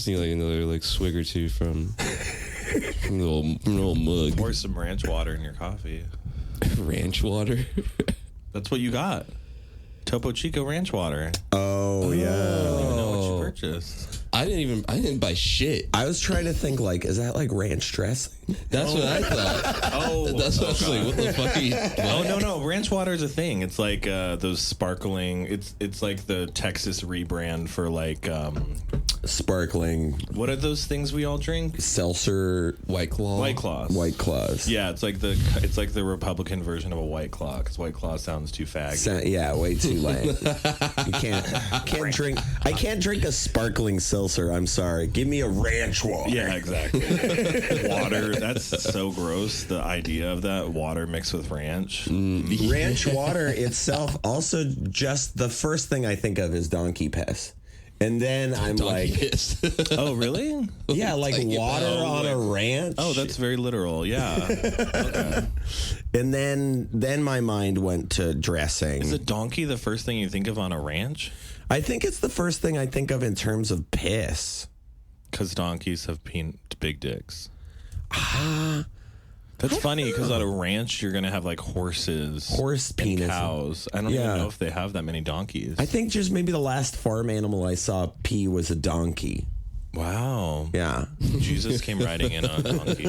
just need like another like swig or two from the old mug. Pour some ranch water in your coffee. Ranch water? That's what you got. Topo Chico ranch water. Oh, yeah. I don't even know what you purchased. I didn't buy shit. I was trying to think, like, is that like ranch dressing? That's what I thought. That's what I was like, what the fuck are you... What? Oh, no. Ranch water is a thing. It's like those sparkling... It's like the Texas rebrand for like... Sparkling. What are those things we all drink? Seltzer. White Claw? White Claws. White Claws. Yeah, it's like the Republican version of a White Claw, because White Claw sounds too faggy. Yeah, way too lame. You can't drink... I can't drink a sparkling seltzer. I'm sorry. Give me a ranch water. Yeah, exactly. Water. That's so gross. The idea of that water mixed with ranch. Ranch water itself, also just the first thing I think of is donkey piss. And then I'm Donkey like... piss. Oh, really? Yeah, like water on a ranch. Oh, that's very literal. Yeah. Okay. And then my mind went to dressing. Is a donkey the first thing you think of on a ranch? I think it's the first thing I think of in terms of piss. Because donkeys have big dicks. That's funny, because at a ranch, you're going to have like horses. Horse penis. And cows. I don't even know if they have that many donkeys. I think just maybe the last farm animal I saw pee was a donkey. Wow. Yeah. Jesus came riding in on a donkey.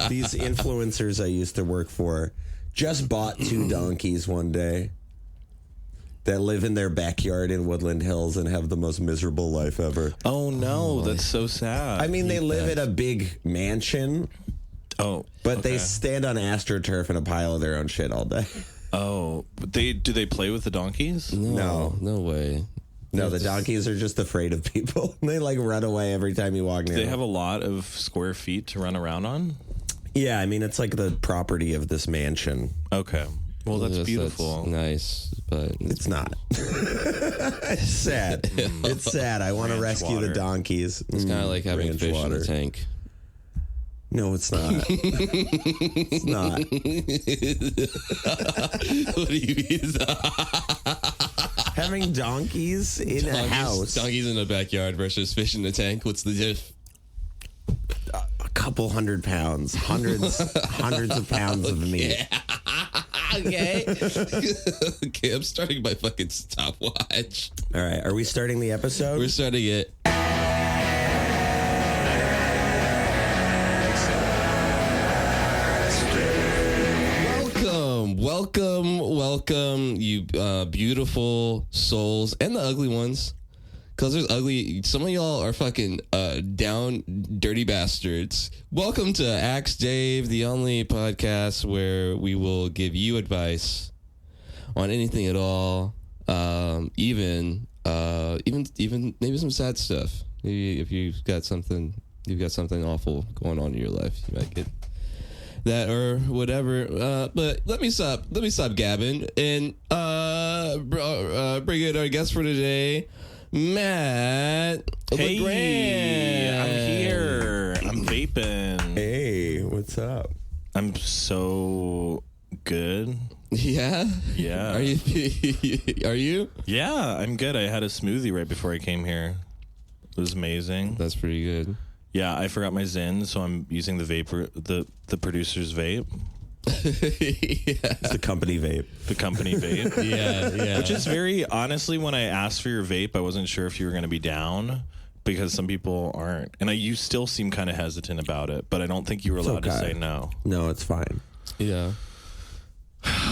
These influencers I used to work for just bought 2 donkeys one day that live in their backyard in Woodland Hills and have the most miserable life ever. Oh, no. That's so sad. I mean, they live in a big mansion. Oh. But they stand on AstroTurf in a pile of their own shit all day. Oh. But do they play with the donkeys? No. No way. No, the donkeys are just afraid of people. They like run away every time you walk near Do they them. have a lot of square feet to run around on? Yeah, I mean, it's like the property of this mansion. Okay. Well, that's Yes, beautiful. That's nice, but It's not. It's sad. It's sad. I want to Ranch rescue water. the donkeys. it's kind of like having ranch fish water. in a tank. No, it's not. It's not. What do you mean? Having donkeys in a house. Donkeys in the backyard versus fish in the tank. What's the diff? A couple 100 pounds. Hundreds of pounds of meat. Okay. Okay, I'm starting my fucking stopwatch. All right. Are we starting the episode? We're starting it. Welcome, you beautiful souls and the ugly ones. Because there's ugly. Some of y'all are fucking down, dirty bastards. Welcome to Axe Dave, the only podcast where we will give you advice on anything at all, even maybe some sad stuff. Maybe if you've got something awful going on in your life, you might get that or whatever. But let me stop gabbing and bring in our guest for today, Matt LeGrande. I'm here. I'm vaping. Hey, what's up? I'm so good. Yeah? Yeah. Are you? Yeah, I'm good. I had a smoothie right before I came here. It was amazing. That's pretty good. Yeah, I forgot my Zyn, so I'm using the vapor, the producer's vape. It's the company vape. The company vape. Yeah. Which is very, honestly, when I asked for your vape, I wasn't sure if you were going to be down, because some people aren't. And you still seem kind of hesitant about it, but I don't think you were allowed to say no. No, it's fine. Yeah.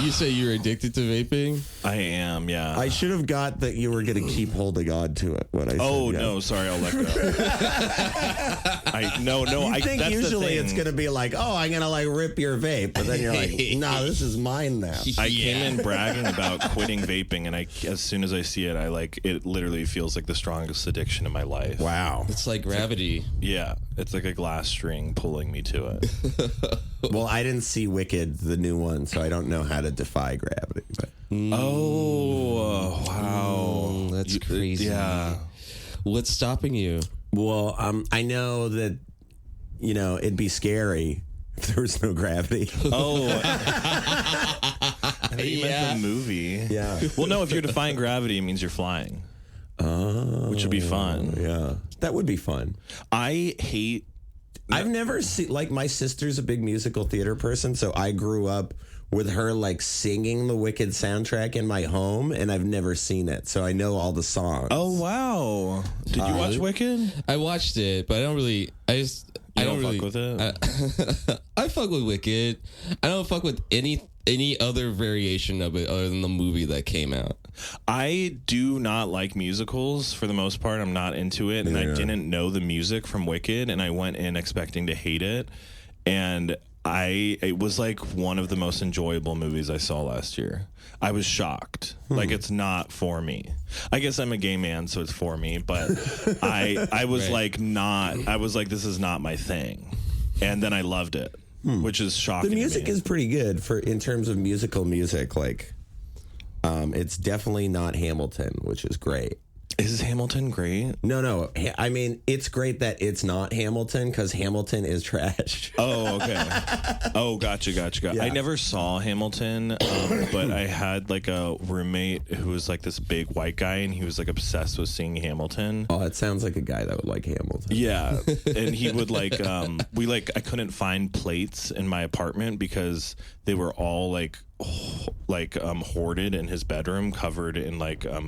You say you're addicted to vaping? I am, yeah. I should have got that you were going to keep holding on to it when I said yes. No, sorry, I'll let go. I think that's usually the it's thing. going to be like, oh, I'm going to like rip your vape. But then you're like, no, this is mine now. I came in bragging about quitting vaping, and as soon as I see it, it literally feels like the strongest addiction in my life. Wow. It's like gravity. Yeah, it's like a glass string pulling me to it. Well, I didn't see Wicked, the new one, so I don't know how to defy gravity. But. Oh, wow. That's crazy. Yeah. What's stopping you? Well, I know that, it'd be scary if there was no gravity. Oh. I think you meant the movie. Yeah. Well, no, if you're defying gravity, it means you're flying. which would be fun. Yeah, that would be fun. I've never seen, like, my sister's a big musical theater person, so I grew up with her, like, singing the Wicked soundtrack in my home, and I've never seen it, so I know all the songs. Oh, wow. Did you watch Wicked? I watched it, but I don't really. I don't fuck with it? I fuck with Wicked. I don't fuck with any other variation of it other than the movie that came out. I do not like musicals for the most part. I'm not into it, and I didn't know the music from Wicked, and I went in expecting to hate it, and it was like one of the most enjoyable movies I saw last year. I was shocked. Like, it's not for me. I guess I'm a gay man, so it's for me, but I was like, I was like, this is not my thing. And then I loved it, which is shocking. The music is pretty good in terms of musical music. Like, it's definitely not Hamilton, which is great. Is Hamilton great? No. I mean, it's great that it's not Hamilton because Hamilton is trash. Oh, okay. Oh, gotcha. Yeah. I never saw Hamilton, but I had like a roommate who was like this big white guy, and he was like obsessed with seeing Hamilton. Oh, it sounds like a guy that would like Hamilton. Yeah, and he would like I couldn't find plates in my apartment because they were all hoarded in his bedroom, covered in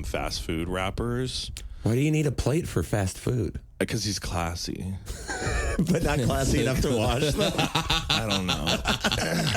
fast food wrappers. Why do you need a plate for fast food? Because he's classy. But not classy enough to wash them? I don't know.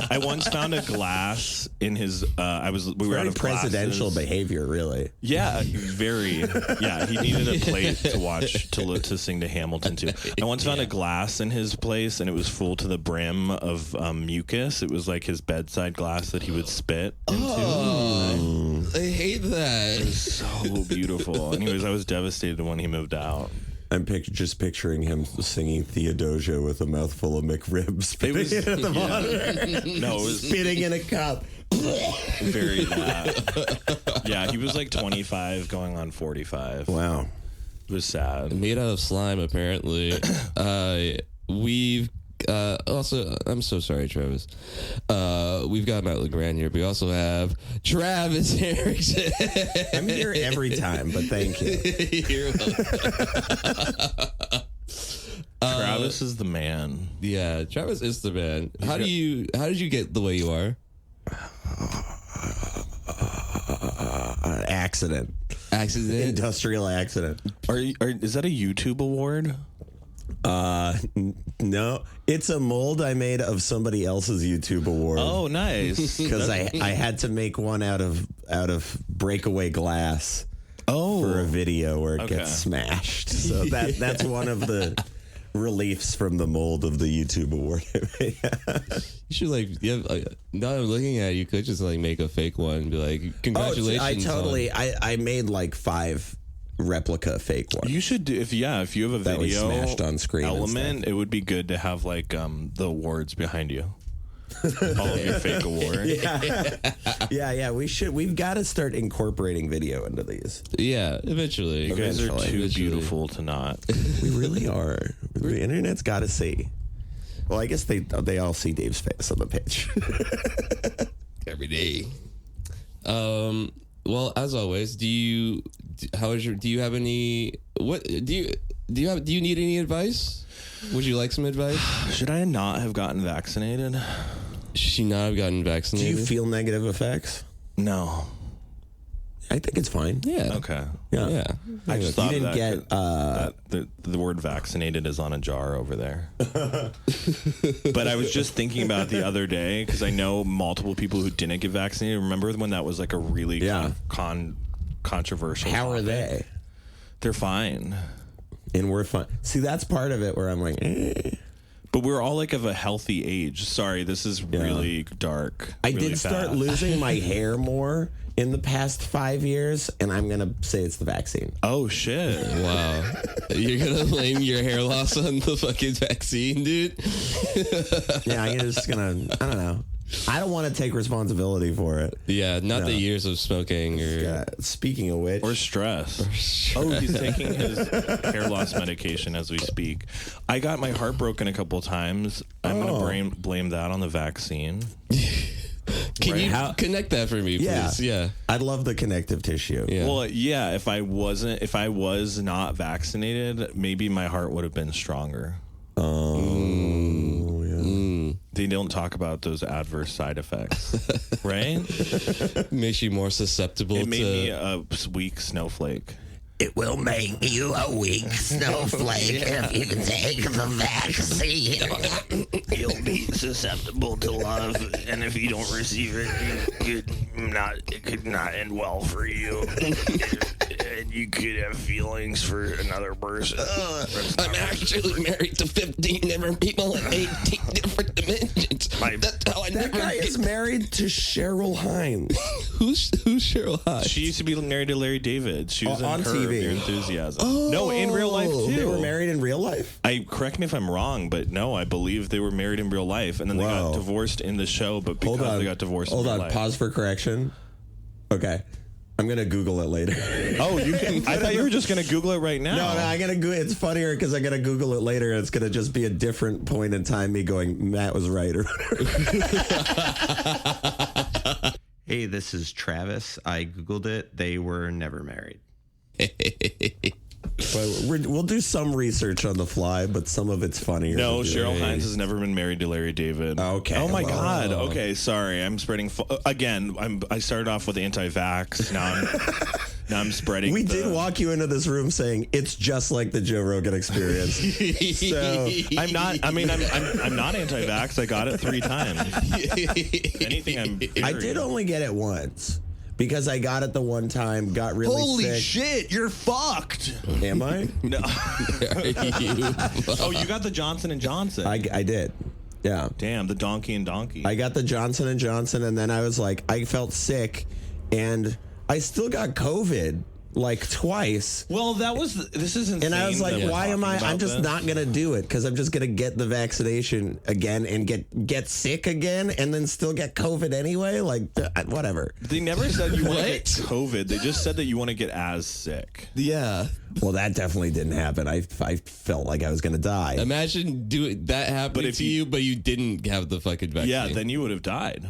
I once found a glass in his. We were out of presidential glasses. Behavior, really. Yeah, very. Yeah, he needed a plate to watch to sing to Hamilton to. I once found a glass in his place, and it was full to the brim of mucus. It was like his bedside glass that he would spit into. Oh, I hate that. It was so beautiful. Anyways, I was devastated when he moved out. I'm just picturing him singing Theodosia with a mouthful of McRibs, spitting it at the monitor. No, it was spitting in a cup. Very that. Yeah, he was like 25 going on 45. Wow. It was sad. Made out of slime, apparently. We've also, I'm so sorry, Travis. We've got Matt LeGrande here, but we also have Travis Harrison. I'm here every time, but thank you. You're Travis is the man. Yeah, Travis is the man. How did you get the way you are? Accident. Industrial accident. Is that a YouTube award? No, it's a mold I made of somebody else's YouTube award. Oh, nice. Because I had to make one out of breakaway glass. For a video where it gets smashed. So that's one of the reliefs from the mold of the YouTube award. You should now I'm looking at it, you could just make a fake one and be like, congratulations. I made like 5 replica fake ones. You should do if you have a that video was smashed on screen element, it would be good to have the awards behind you. All of your fake awards. Yeah. We've got to start incorporating video into these. Yeah, eventually. You guys are too beautiful to not. We really are. The internet's got to see. Well, I guess they all see Dave's face on the page every day. Well, as always, do you need any advice? Would you like some advice? Should I not have gotten vaccinated? Should you not have gotten vaccinated? Do you feel negative effects? No. I think it's fine. Yeah. Okay. Yeah. I just thought you didn't get the word vaccinated is on a jar over there. But I was just thinking about it the other day because I know multiple people who didn't get vaccinated. Remember when that was like a really controversial How topic? are they? They're fine. And we're fine. See, that's part of it where I'm like, But we're all of a healthy age. Sorry, this is really dark. I really did start fast. losing my hair more in the past 5 years, and I'm going to say it's the vaccine. Oh, shit. Wow. You're going to blame your hair loss on the fucking vaccine, dude? Yeah, I'm just going to, I don't know. I don't want to take responsibility for it. Yeah, not the years of smoking or... Speaking of which... Or stress. Oh, he's taking his hair loss medication as we speak. I got my heart broken a couple times. I'm going to blame that on the vaccine. Can you connect that for me, please? Yeah. I'd love the connective tissue. Yeah. Well, yeah. If I was not vaccinated, maybe my heart would have been stronger. They don't talk about those adverse side effects, right? Makes you more susceptible It made to... me a weak snowflake. It will make you a weak snowflake if you take the vaccine. You'll be susceptible to love, and if you don't receive it, it could not end well for you. And you could have feelings for another person. I'm actually married to 15 different people in 18 different dimensions. That's how I That guy is married to Cheryl Hines. Who's Cheryl Hines? She used to be married to Larry David. She was on in TV. Curb Your Enthusiasm. No, in real life too. They were married in real life? Correct me if I'm wrong, but no, I believe they were married in real life, and then they got divorced in the show. But because they got divorced, in real life. Pause for correction. Okay, I'm gonna Google it later. Oh, you can? I thought you were just gonna Google it right now. No, I gotta Google. It's funnier because I gotta Google it later. And it's gonna just be a different point in time. Me going, Matt was right or whatever. Hey, this is Travis. I Googled it. They were never married. But we'll do some research on the fly, but some of it's funnier. No, Cheryl Hines has never been married to Larry David. Okay. Oh my God. Okay, sorry. I'm spreading. Again, I started off with anti-vax. Now I'm spreading. We did walk you into this room saying it's just like the Joe Rogan experience. So I'm not. I mean, I'm not anti-vax. I got it 3 times. If anything, I did only get it once. Because I got it the one time, got really sick. Holy shit, you're fucked. Am I? No. Oh, you got the Johnson & Johnson. I did. Yeah. Damn, the donkey and donkey. I got the Johnson & Johnson, and then I was like, I felt sick, and I still got COVID. Like twice. Well, this is insane. And I was like, why am I'm just not going to do it because I'm just going to get the vaccination again and get sick again and then still get COVID anyway. Like, whatever. They never said you want to get COVID. They just said that you want to get as sick. Yeah. Well, that definitely didn't happen. I felt like I was going to die. Imagine that happening to you, but you didn't have the fucking vaccine. Yeah, then you would have died.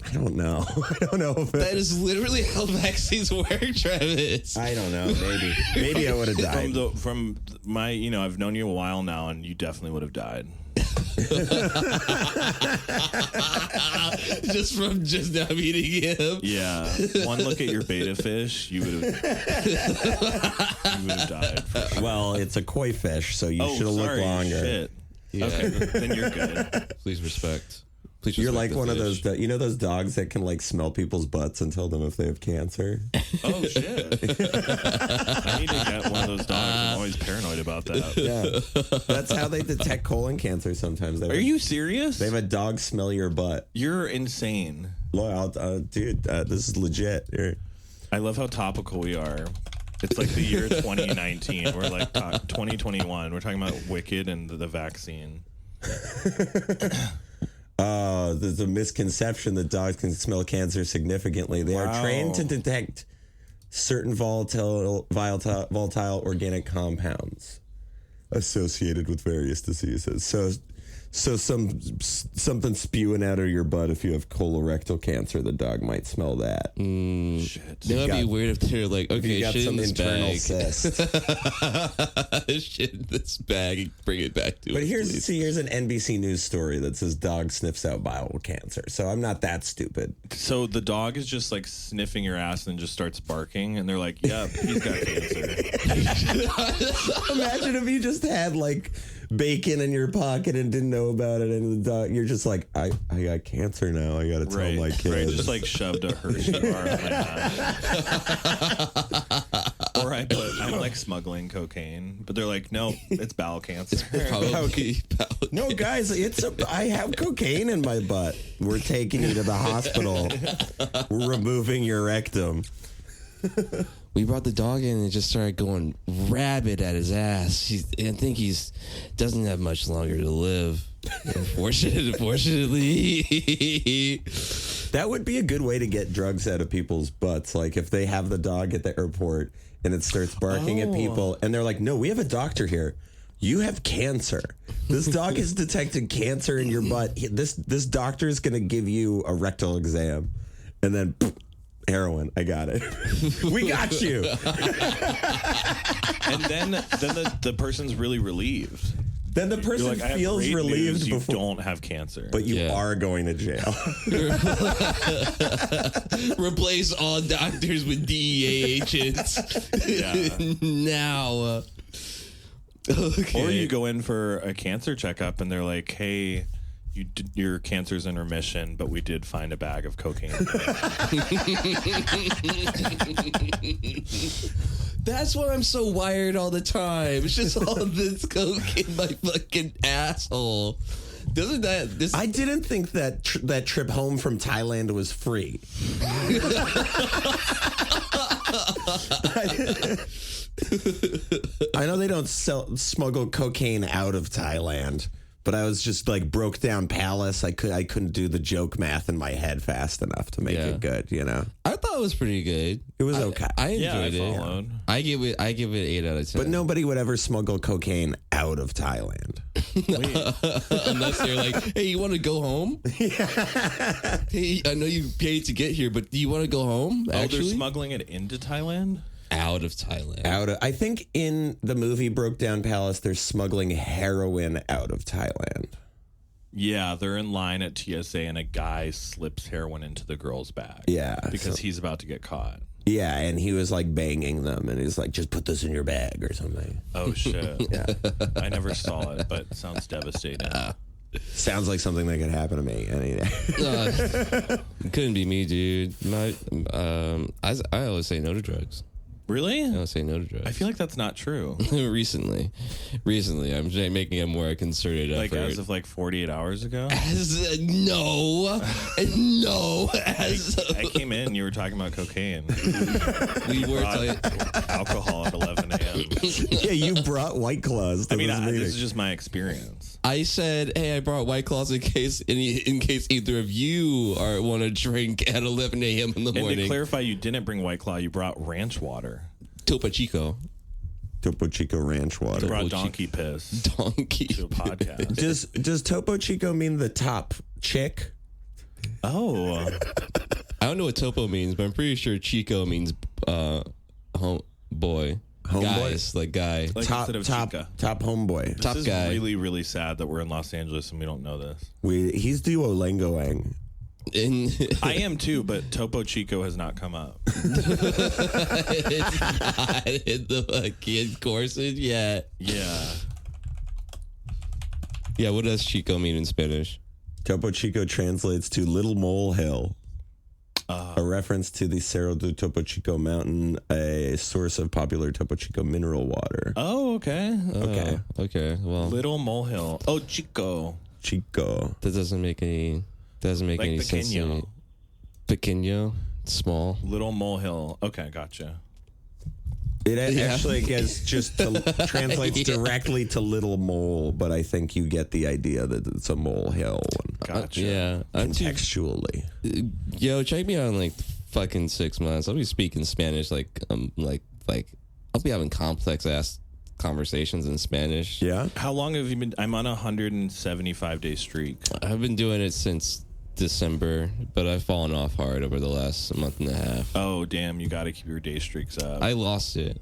I don't know. I don't know if that is literally how vaccines work, Travis. I don't know. Maybe I would have died. From my, I've known you a while now, and you definitely would have died. Just from now meeting him. Yeah. One look at your beta fish, you would have died. Sure. Well, it's a koi fish, so you should have looked longer. Shit. Yeah. Okay, then you're good. Please respect. You're like one of those, those dogs that can like smell people's butts and tell them if they have cancer. Oh shit! I need to get one of those dogs. I'm always paranoid about that. Yeah, that's how they detect colon cancer. Sometimes. Are you serious? They have a dog smell your butt. You're insane. Dude, this is legit. I love how topical we are. It's like the year 2019. We're like 2021. We're talking about Wicked and the vaccine. There's a misconception that dogs can smell cancer significantly. They are trained to detect certain volatile organic compounds associated with various diseases. So something spewing out of your butt, if you have colorectal cancer, the dog might smell that. Shit. That would be weird if they're like, okay, you got shit some in this internal bag. cyst. Shit in this bag and bring it back to us. But here's please. an NBC News story that says dog sniffs out bowel cancer. So I'm not that stupid. So the dog is just like sniffing your ass and just starts barking, and they're like, "Yeah, he's got cancer." Imagine if you just had like bacon in your pocket and didn't know about it, and the dog, you're just like, I got cancer now. I got to tell my kids. Right, just like shoved a Hershey bar in my ass. Or I'm like smuggling cocaine, but they're like, no, it's bowel cancer. Probably No, guys, I have cocaine in my butt. We're taking you to the hospital. We're removing your rectum. We brought the dog in and it just started going rabid at his ass. I think doesn't have much longer to live. Unfortunately. That would be a good way to get drugs out of people's butts. Like if they have the dog at the airport and it starts barking at people and they're like, no, we have a doctor here. You have cancer. This dog has detected cancer in your butt. This doctor is going to give you a rectal exam, and then heroin. I got it. We got you. And then the person's really relieved. Then the person You're like, feels relieved you before, don't have cancer. but you are going to jail. Replace all doctors with DEA agents. Now. Okay. Or you go in for a cancer checkup and they're like, hey, your cancer's in remission, but we did find a bag of cocaine. That's why I'm so wired all the time. It's just all this coke in my fucking asshole. Doesn't that... I didn't think that that trip home from Thailand was free. I know they don't smuggle cocaine out of Thailand, but I was just like broke down Palace. I couldn't do the joke math in my head fast enough to make it good. You know, I thought it was pretty good. It was okay. I enjoyed it. Followed. I give it 8 out of 10. But nobody would ever smuggle cocaine out of Thailand. Unless they're like, hey, you want to go home? Hey, I know you paid to get here, but do you want to go home? They're Actually, smuggling it into Thailand? out of Thailand. I think in the movie Broke Down Palace, they're smuggling heroin out of Thailand. Yeah, they're in line at TSA and a guy slips heroin into the girl's bag. Yeah. Because he's about to get caught. Yeah, and he was like banging them, and he's like, just put this in your bag or something. Oh, shit. I never saw it, but it sounds devastating. Sounds like something that could happen to me any day. It couldn't be me, dude. I always say no to drugs. Really? I always say no to drugs. I feel like that's not true. recently, I'm just making a more concerted Like effort. as of like 48 hours ago? No. I came in, you were talking about cocaine. We were Alcohol at 11 a.m. Yeah, you brought White Claws to I mean, this meeting. this is just my experience. I said, hey, I brought White Claws in case either of you want to drink at 11 a.m. in the And morning. to clarify, you didn't bring White Claw, you brought ranch water. Topo Chico. Topo Chico Ranch You water. brought donkey piss Donkey. to a podcast. Does Topo Chico mean the top chick? Oh. I don't know what Topo means, but I'm pretty sure Chico means boy. Homeboy? Guys, like guy. Like Top instead of top Chica. top homeboy. Top This is guy. really, really sad that we're in Los Angeles and we don't know this. He's Duolingoing. I am too, but Topo Chico has not come up. It's not in the fucking courses yet. Yeah. Yeah, what does Chico mean in Spanish? Topo Chico translates to Little Molehill. A reference to the Cerro de Topo Chico mountain, a source of popular Topo Chico mineral water. Oh, okay. Okay. Okay. Well, Little molehill. Oh, Chico. Chico. that doesn't make any sense to pequeño. me. Pequeño, small. Little molehill. Okay, gotcha. It actually translates directly to little mole, but I think you get the idea that it's a molehill Gotcha. Yeah. contextually. Yo, check me out in like fucking 6 months. I'll be speaking Spanish like I'll be having complex ass conversations in Spanish. Yeah. How long have you been? I'm on a 175-day streak. I've been doing it since December, but I've fallen off hard over the last month and a half. Oh, damn. You got to keep your day streaks up. I lost it,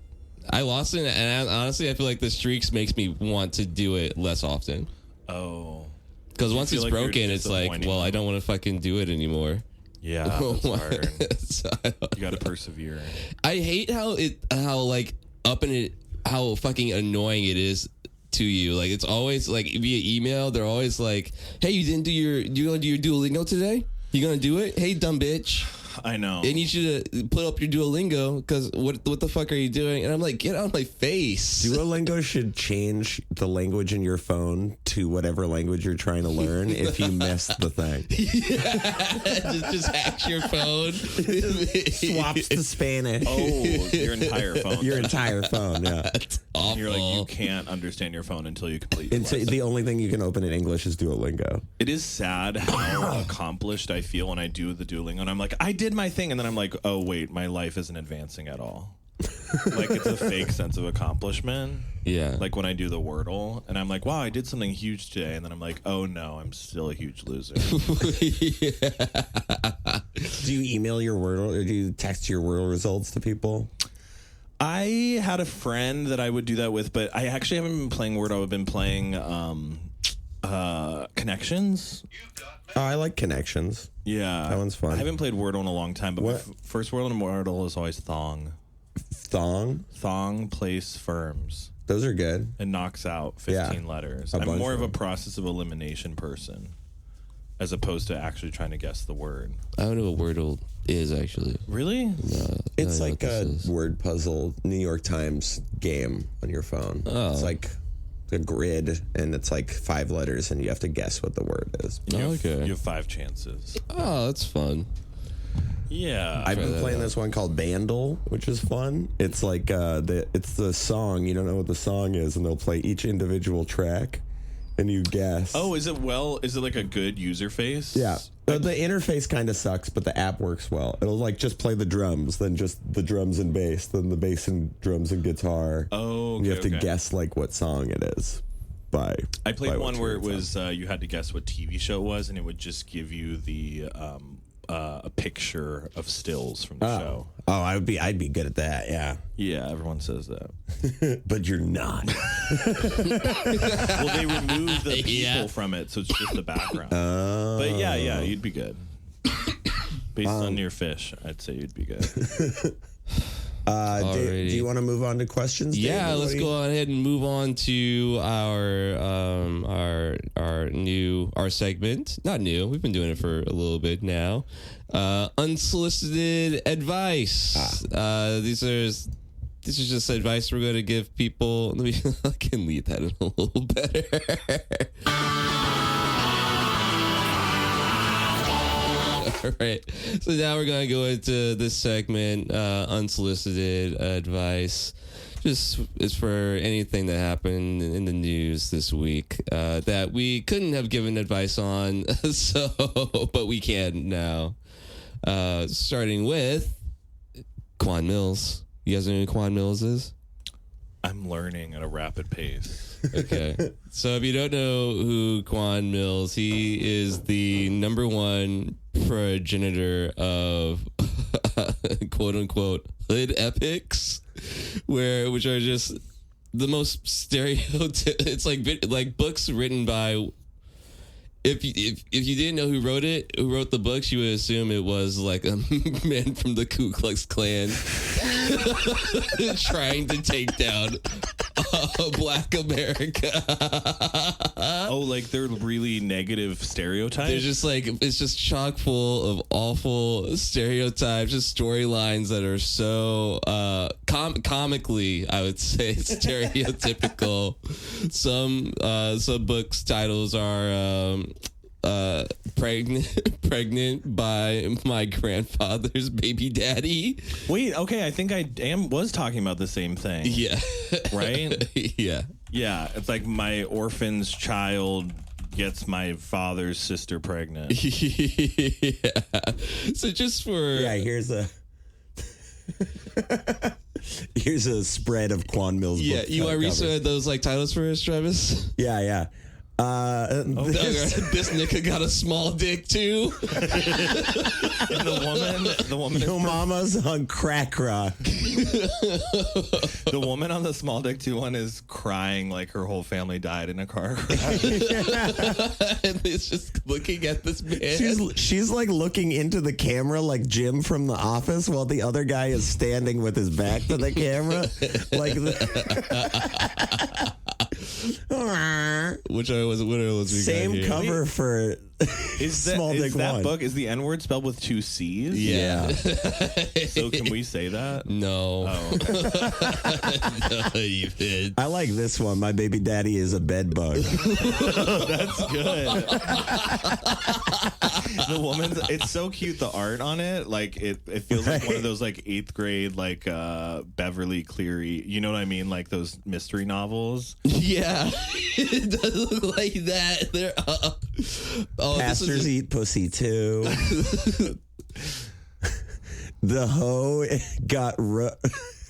and honestly, I feel like the streaks makes me want to do it less often. Oh. Because once feel it's like you're broken, it's like, disappointing well, I them. don't want to fucking do it anymore. Yeah, that's hard. So You got to persevere. I hate how fucking annoying it is to you. Like, it's always like via email, they're always like, hey, you gonna do your Duolingo today? You gonna do it? Hey, dumb bitch. I know. I need you to put up your Duolingo because what the fuck are you doing? And I'm like, get out of my face. Duolingo should change the language in your phone to whatever language you're trying to learn if you missed the thing. just hacks your phone. Swaps to Spanish. Oh, your entire phone. Your entire phone, yeah. That's awful. You're like, you can't understand your phone until you complete your And so lesson. the only thing you can open in English is Duolingo. It is sad how accomplished I feel when I do the Duolingo. And I'm like, I did my thing. And then I'm like, oh, wait, my life isn't advancing at all. Like it's a fake sense of accomplishment. Yeah. Like when I do the Wordle and I'm like, wow, I did something huge today. And then I'm like, oh no, I'm still a huge loser. Do you email your Wordle or do you text your Wordle results to people? I had a friend that I would do that with, but I actually haven't been playing Wordle. I've been playing Connections. Oh, I like Connections. Yeah. That one's fun. I haven't played Wordle in a long time, but my What? first Wordle in Wordle is always Thong. Thong? Thong place firms. Those are good. It knocks out 15 letters. A I'm bunch more of of a them. process of elimination person as opposed to actually trying to guess the word. I don't know what Wordle is actually. Really? It's I know like what a this is. word puzzle New York Times game on your phone. Oh. It's like a grid, and it's like 5 letters, and you have to guess what the word is. Okay. You have 5 chances. Oh, that's fun. Yeah. I've been that playing out. this one called Bandle, which is fun. It's like it's the song. You don't know what the song is, and they'll play each individual track, and you guess. Oh, is it like a good user face? yeah. The interface kind of sucks, but the app works well. It'll like just play the drums, then just the drums and bass, then the bass and drums and guitar. Oh, And you have to okay. guess like what song it is. I played by one what where it words. was you had to guess what TV show it was, and it would just give you the a picture of stills from the show. Oh, I'd be good at that. Yeah, Yeah, everyone says that. but you're not. Well, they removed the people Yeah. from it, so it's just the background. But yeah, you'd be good. Based on your fish, I'd say you'd be good. Do Alrighty. you want to move on to questions? Dave? Yeah, What let's do you- go ahead and move on to our segment. Not new. We've been doing it for a little bit now. Unsolicited advice. These are just advice we're going to give people. Let me. I can lead that in a little better. All right. So now we're going to go into this segment, unsolicited advice. Just it's for anything that happened in the news this week that we couldn't have given advice on, but we can now. Starting with Quan Mills. You guys know who Quan Mills is? I'm learning at a rapid pace. Okay. So if you don't know who Quan Mills, he is the number one progenitor of quote unquote hood epics, which are just the most It's like books written by. If you didn't know who wrote the books, you would assume it was like a man from the Ku Klux Klan trying to take down Black America. Oh, like they're really negative stereotypes? They're just like, it's just chock full of awful stereotypes, just storylines that are so comically, I would say, stereotypical. Some books titles are pregnant by my grandfather's baby daddy. Wait, okay, I think I was talking about the same thing. Yeah. Right? Yeah. Yeah, it's like my orphan's child gets my father's sister pregnant. Yeah. So just for here's a spread of Quan Mills. yeah, book you want to covers. read those like titles for us, Travis? Yeah. This nigga got a small dick too. The woman Yo mama's on crack rock. the woman on the small dick 2 one is crying like her whole family died in a car crash. And it's just looking at this man. She's like looking into the camera like Jim from The Office while the other guy is standing with his back to the camera. Like Which I was what else we got same here? cover for Is that, Small is Dick that One. book, is the N-word spelled with 2 C's? Yeah. So can we say that? No. Oh. No, you did. I like this one. My baby daddy is a bed bug. That's good. The woman's, it's so cute, the art on it. Like, it feels like one of those, like, 8th grade, like, Beverly Cleary, you know what I mean? Like, those mystery novels. Yeah. It does look like that. They're oh, Pastors eat pussy too. The hoe got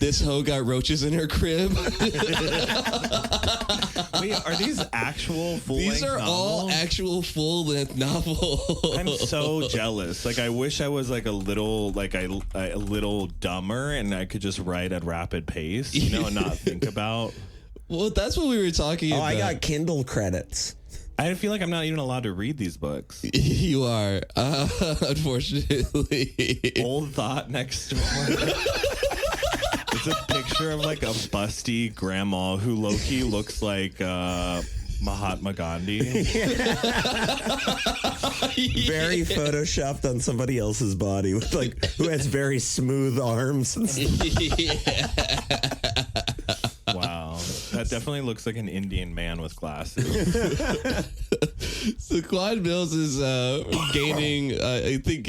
This hoe got roaches in her crib. Wait, are these actual full? These are all novels? actual full-length novels. I'm so jealous. Like, I wish I was like a little dumber and I could just write at rapid pace, and not think about. Well, that's what we were talking about. I got Kindle credits. I feel like I'm not even allowed to read these books. You are, unfortunately. Old Thought next door. It's a picture of like a busty grandma who low-key looks like Mahatma Gandhi. Very photoshopped on somebody else's body with who has very smooth arms and stuff. Wow. That definitely looks like an Indian man with glasses. So Quan Mills is gaining. I think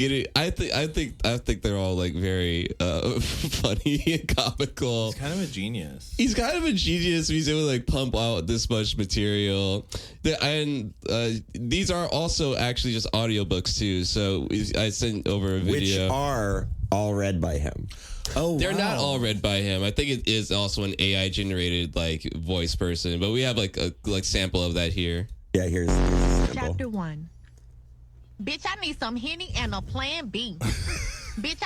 they're all like very funny and comical. He's kind of a genius. He's kind of a genius. He's able to like pump out this much material. And these are also actually just audiobooks too. So I sent over a video. Which are all read by him. Oh, They're not all read by him. I think it is also an AI generated like voice person, but we have like a sample of that here. Yeah, here's a sample. Chapter 1. Bitch, I need some Henny and a plan B. Bitch,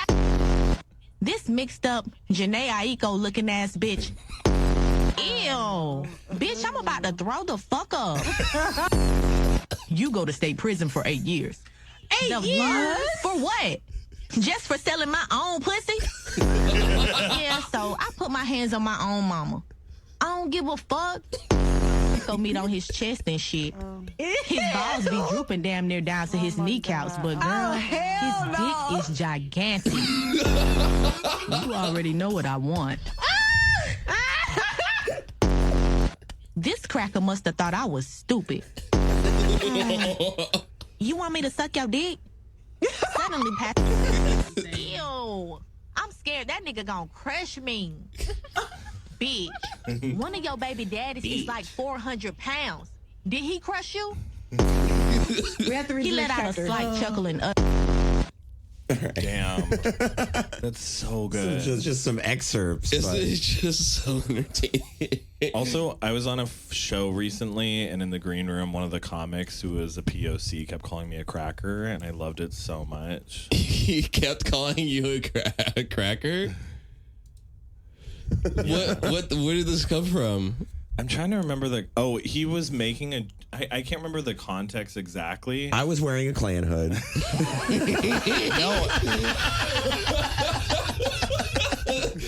this mixed up Janae Aiko looking ass bitch. Ew. Bitch, I'm about to throw the fuck up. You go to state prison for 8 years. 8 years? For what? Just for selling my own pussy? Yeah, so I put my hands on my own mama. I don't give a fuck. Go meet on his chest and shit. His balls be drooping damn near down to his kneecaps, but girl, his dick is gigantic. You already know what I want. This cracker must have thought I was stupid. You want me to suck your dick? Suddenly, Ew. I'm scared that nigga gonna crush me. Bitch, one of your baby daddies is like 400 pounds. Did he crush you? He let out a slight chuckle and Damn. That's so good. Just some excerpts. It's just so entertaining. Also, I was on a show recently, and in the green room, one of the comics who was a POC kept calling me a cracker, and I loved it so much. He kept calling you a cracker? Where did this come from? I'm trying to remember he was making I can't remember the context exactly. I was wearing a Klan hood.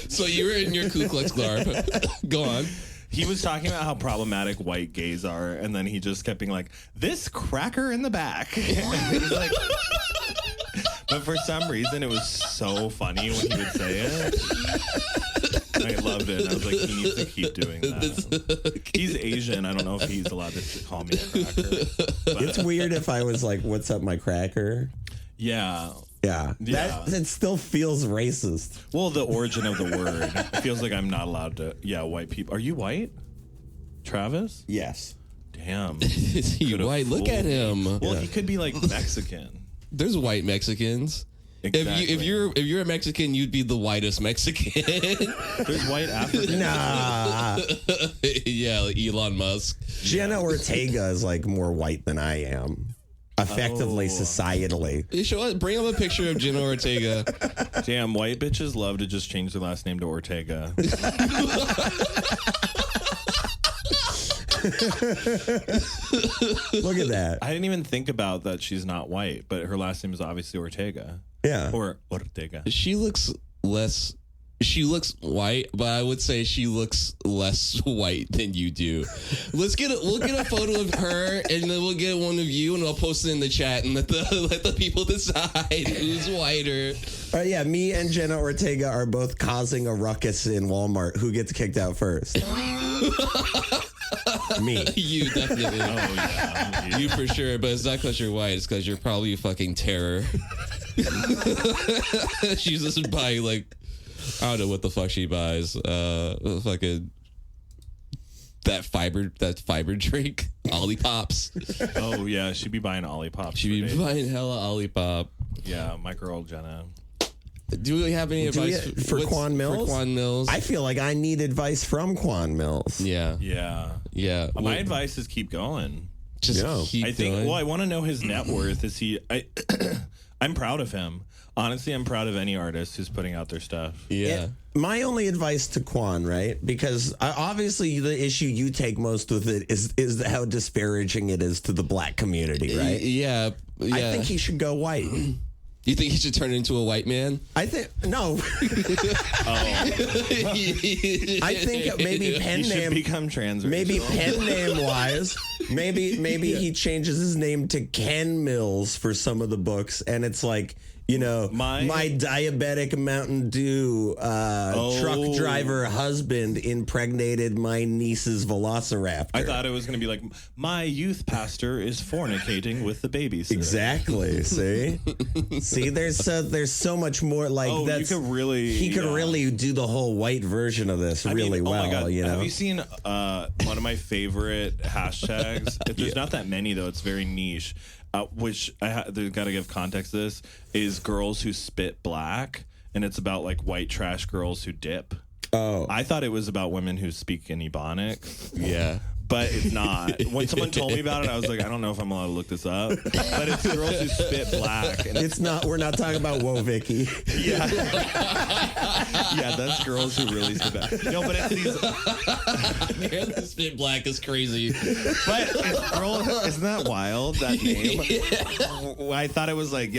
So you were in your Ku Klux garb. Go on. He was talking about how problematic white gays are, and then he just kept being like, "This cracker in the back." He's like, but for some reason, it was so funny when he would say it. I loved it. I was like, he needs to keep doing that. He's Asian. I don't know if he's allowed to call me a cracker. But It's weird if I was like, "What's up, my cracker?" yeah. Yeah. Yeah. It still feels racist. Well, the origin of the word. It feels like I'm not allowed to. Yeah, white people. Are you white? Travis? Yes. Damn. Is he Could've white? Look fooled at me. him. Well, he could be like Mexican. There's white Mexicans. Exactly. If you're a Mexican, you'd be the whitest Mexican. There's white Africans. Nah. Yeah, like Elon Musk. Jenna Ortega is like more white than I am. Effectively, societally. Bring up a picture of Jenna Ortega. Damn, white bitches love to just change their last name to Ortega. Look at that. I didn't even think about that she's not white, but her last name is obviously Ortega. Yeah. Or Ortega. She looks white, but I would say she looks less white than you do. We'll get a photo of her, and then we'll get one of you, and I'll post it in the chat, and let the people decide who's whiter. Yeah, me and Jenna Ortega are both causing a ruckus in Walmart. Who gets kicked out first? Me. You definitely. Oh, yeah. You for sure, but it's not because you're white. It's because you're probably a fucking terror. She's just buying like, I don't know what the fuck she buys. Fucking that fiber drink, Ollipops. Oh, yeah. She'd be buying Ollipops. She'd be buying hella Ollipop. Yeah, my girl Jenna. Do we have any advice for Quan Mills? For Quan Mills? I feel like I need advice from Quan Mills. Yeah. My advice is keep going. Just keep going. Well, I want to know his net worth. I'm proud of him. Honestly, I'm proud of any artist who's putting out their stuff. Yeah. My only advice to Quan, right? Because obviously the issue you take most with it is how disparaging it is to the black community, right? Yeah. I think he should go white. You think he should turn into a white man? I think no. I think maybe pen He should name become transracial. Maybe pen name wise, maybe he changes his name to Ken Mills for some of the books, and it's like, you know, my diabetic Mountain Dew truck driver husband impregnated my niece's Velociraptor. I thought it was going to be like, my youth pastor is fornicating with the babysitter. Exactly. See, there's so much more like that. He could really do the whole white version of this well. Oh my God. You know? Have you seen one of my favorite hashtags? There's not that many though. It's very niche. Which they've got to give context to this, is girls who spit black, and it's about like white trash girls who dip. Oh. I thought it was about women who speak in Ebonics. Yeah. But it's not. When someone told me about it, I was like, I don't know if I'm allowed to look this up. But it's girls who spit black. And it's not. We're not talking about Whoa Vicky. Yeah. Yeah, that's girls who really spit black. No, but it's these. Man, the spit black is crazy. But it's girl. Isn't that wild? That name. Yeah. I thought it was like,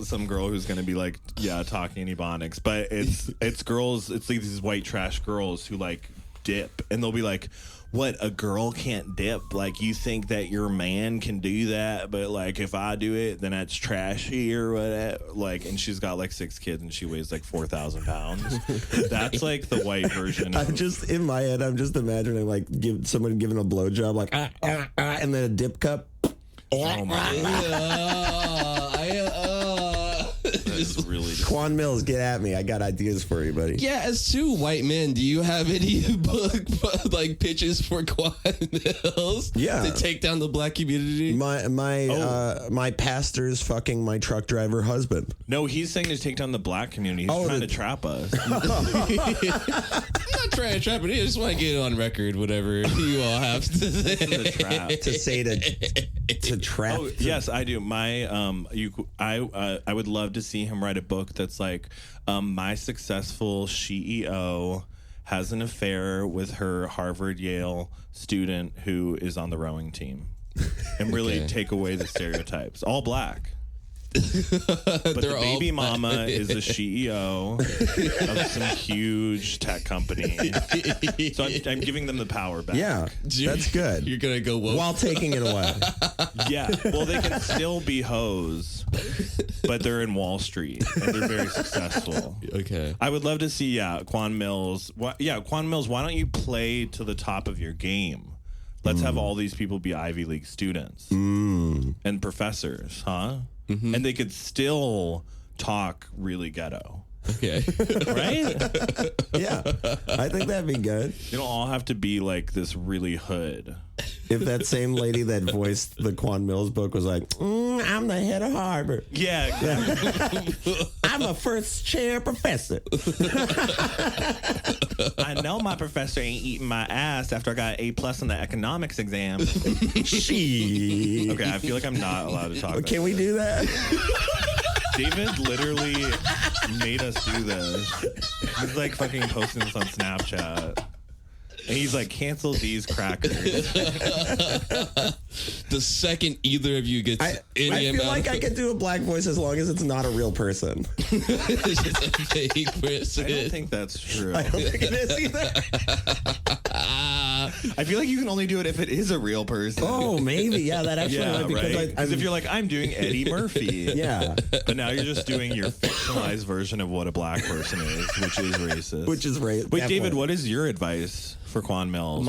some girl who's gonna be like, talking in Ebonics. But it's girls. It's like these white trash girls who like dip, and they'll be like, what, a girl can't dip? Like, you think that your man can do that, but like if I do it, then that's trashy or whatever. Like, and she's got like 6 kids and she weighs like 4,000 pounds. That's like the white version. I'm just in my head. I'm just imagining like someone giving a blowjob, like and then a dip cup. Oh my God. That's really Quan Mills, get at me. I got ideas for you, buddy. Yeah, as two white men, do you have any like pitches for Quan Mills? Yeah, to take down the black community. My pastor's fucking my truck driver husband. No, he's saying to take down the black community. He's trying to trap us. I'm not trying to trap it. I just want to get it on record. Whatever you all have to say. To trap. Oh, yes, I do. I would love to see him write a book that's like, my successful CEO has an affair with her Harvard Yale student who is on the rowing team, and really take away the stereotypes. All black. But the baby mama is a CEO of some huge tech company. So I'm giving them the power back. Yeah, that's good. You're going to go woke. While taking it away. Yeah, well, they can still be hoes, but they're in Wall Street, and they're very successful. Okay. I would love to see, Quan Mills. Quan Mills, why don't you play to the top of your game? Let's have all these people be Ivy League students and professors, huh? Mm-hmm. And they could still talk really ghetto. Okay. Right? Yeah. I think that'd be good. They don't all have to be like this really hood. If that same lady that voiced the Quan Mills book was like, I'm the head of Harvard. Yeah, exactly. I'm a first chair professor. I know my professor ain't eating my ass after I got an A+ in the economics exam. She. Okay, I feel like I'm not allowed to talk. Can we do that? David literally made us do this. He's like fucking posting this on Snapchat. And he's like, cancel these crackers. The second either of you gets I feel like I could do a black voice as long as it's not a real person. It's just a fake person. I don't think that's true. I don't think it is either. I feel like you can only do it if it is a real person. Oh, maybe. Yeah, that actually might be because if you're like, I'm doing Eddie Murphy. Yeah. But now you're just doing your fictionalized version of what a black person is, which is racist. Which is racist. Wait, David, what is your advice for Quan Mills?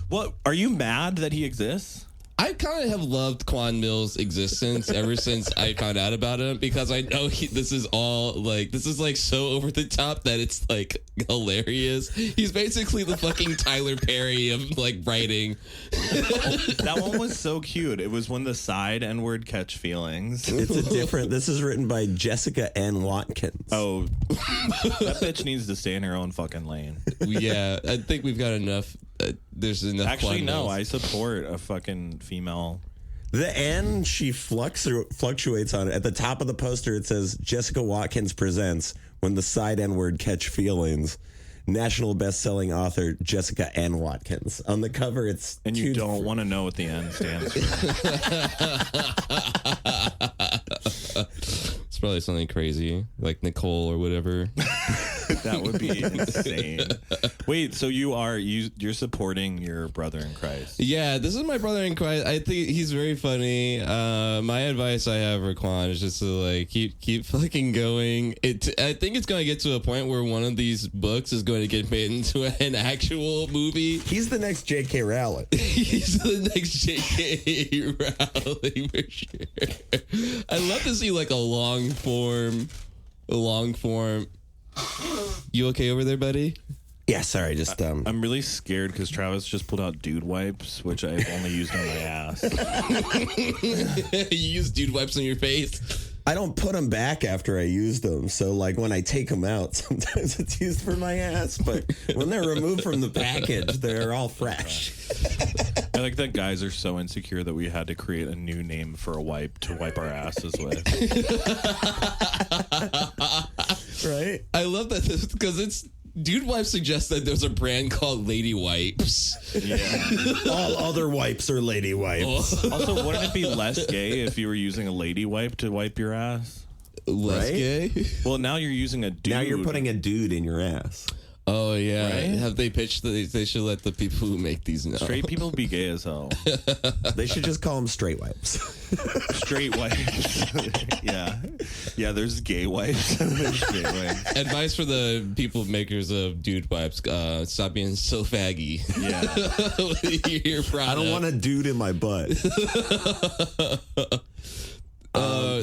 What are you mad that he exists? I kind of have loved Quan Mills' existence ever since I found out about him, because I know this is like so over the top that it's like hilarious. He's basically the fucking Tyler Perry of like writing. That one was so cute. It was when the side N-word catch feelings. It's a different. This is written by Jessica N. Watkins. Oh, that bitch needs to stay in her own fucking lane. Yeah, I think we've got enough. There's enough. Actually, Quan no. Mills. I support a fucking female. The N she fluctuates on it. At the top of the poster, it says Jessica Watkins presents When the Side N-Word Catch Feelings. National best-selling author Jessica N. Watkins. On the cover, it's And you don't want to know what the N stands for. It's probably something crazy like Nicole or whatever. That would be insane. Wait, so you're supporting your brother in Christ? Yeah, this is my brother in Christ. I think he's very funny. My advice I have for Quan is just to like keep fucking going. I think it's going to get to a point where one of these books is going to get made into an actual movie. He's the next J.K. Rowling. He's the next J.K. Rowling for sure. I love to see like a long form. You okay over there, buddy? Yeah, sorry, just I'm really scared because Travis just pulled out dude wipes, which I've only used on my ass. You use dude wipes on your face? I don't put them back after I use them. So, like, when I take them out, sometimes it's used for my ass. But when they're removed from the package, they're all fresh. I like that guys are so insecure that we had to create a new name for a wipe to wipe our asses with. Right? I love that because it's Dude Wipes suggests that there's a brand called Lady Wipes. Yeah. All other wipes are lady wipes. Also, wouldn't it be less gay if you were using a lady wipe to wipe your ass? Less Right? gay? Well, now you're using a dude. Now you're putting a dude in your ass. Oh, yeah. Right? Have they pitched that they should let the people who make these know? Straight people be gay as hell. They should just call them straight wipes. Straight wipes. Yeah. Yeah, there's gay wipes and there's straight wipes. Advice for the people makers of Dude Wipes, stop being so faggy. Yeah. Your I product. don't want a dude in my butt.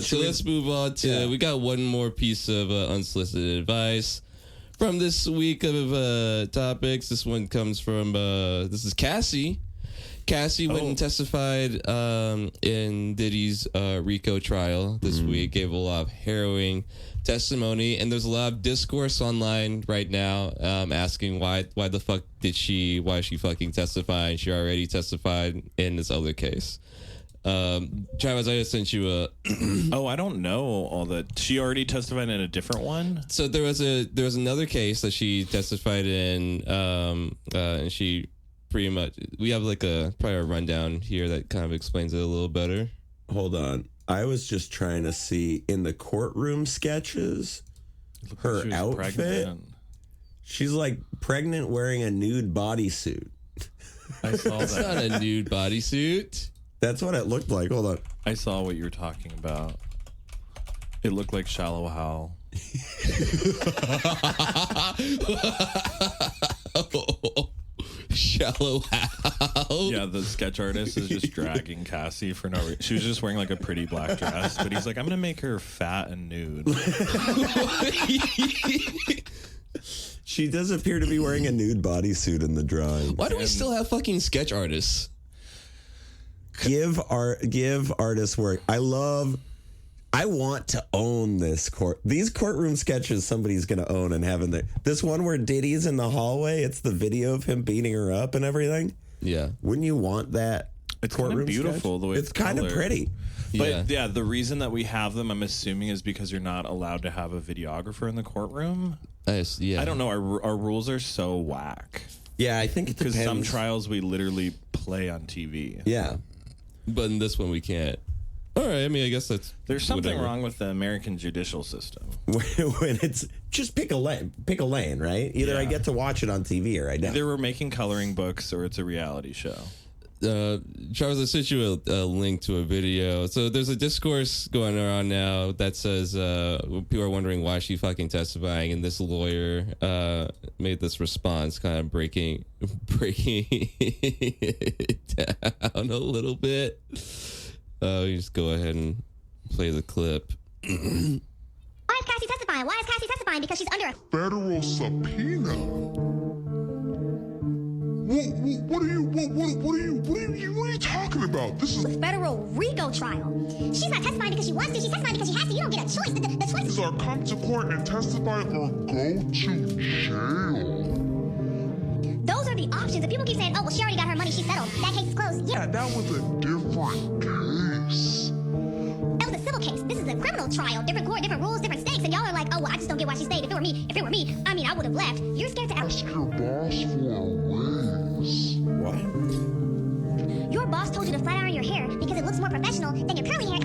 So let's move on to, we got one more piece of unsolicited advice from this week of topics. This one comes from, this is Cassie. Cassie went and testified in Diddy's RICO trial this week, gave a lot of harrowing testimony, and there's a lot of discourse online right now asking why the fuck why is she fucking testifying? She already testified in this other case. Travis, I just sent you a. Oh, I don't know all that. She already testified in a different one. So there was another case that she testified in, and she pretty much, we have like probably a rundown here that kind of explains it a little better. Hold on. I was just trying to see in the courtroom sketches her She was outfit. pregnant. She's like pregnant wearing a nude bodysuit. I saw It's not that. a nude bodysuit. That's what it looked like. Hold on. I saw what you were talking about. It looked like Shallow Hal. Shallow Hal. Yeah, the sketch artist is just dragging Cassie for no reason. She was just wearing like a pretty black dress, but he's like, I'm gonna make her fat and nude. She does appear to be wearing a nude bodysuit in the drawing. Why do we still have fucking sketch artists? Give artists work. I want to own these courtroom sketches somebody's going to own and have in there. This one where Diddy's in the hallway, it's the video of him beating her up and everything. Yeah. Wouldn't you want that? It's kind of beautiful sketch? the way It's kind of colored. pretty. But yeah, the reason that we have them, I'm assuming, is because you're not allowed to have a videographer in the courtroom. Yeah. I don't know. Our rules are so whack. Yeah, I think it Because depends. some trials we literally play on TV. Yeah. But in this one we can't. All right. I mean, I guess that's There's something whatever. wrong with the American judicial system. When it's just pick a lane, right? Either I Yeah. get to watch it on TV or I don't. Either we're making coloring books or it's a reality show. Charles, I sent you a link to a video. So there's a discourse going around now that says people are wondering why she fucking testifying, and this lawyer made this response, kind of breaking it down a little bit. You just go ahead and play the clip. Why is Cassie testifying? Why is Cassie testifying? Because she's under a federal subpoena. What are you talking about? This is federal RICO trial. She's not testifying because she wants to. She's testifying because she has to. You don't get a choice. The choice is either come to court and testify or go to jail. Those are the options. If people keep saying, oh, well, she already got her money, she settled, that case is closed. Yeah, that was a different case. That was a civil case. This is a criminal trial. Different court, different rules, different stakes. And y'all are like, oh, well, I just don't get why she stayed. If it were me, I mean, I would have left. You're scared to ask your boss for a raise. What? Your boss told you to flat iron your hair because it looks more professional than your curly hair.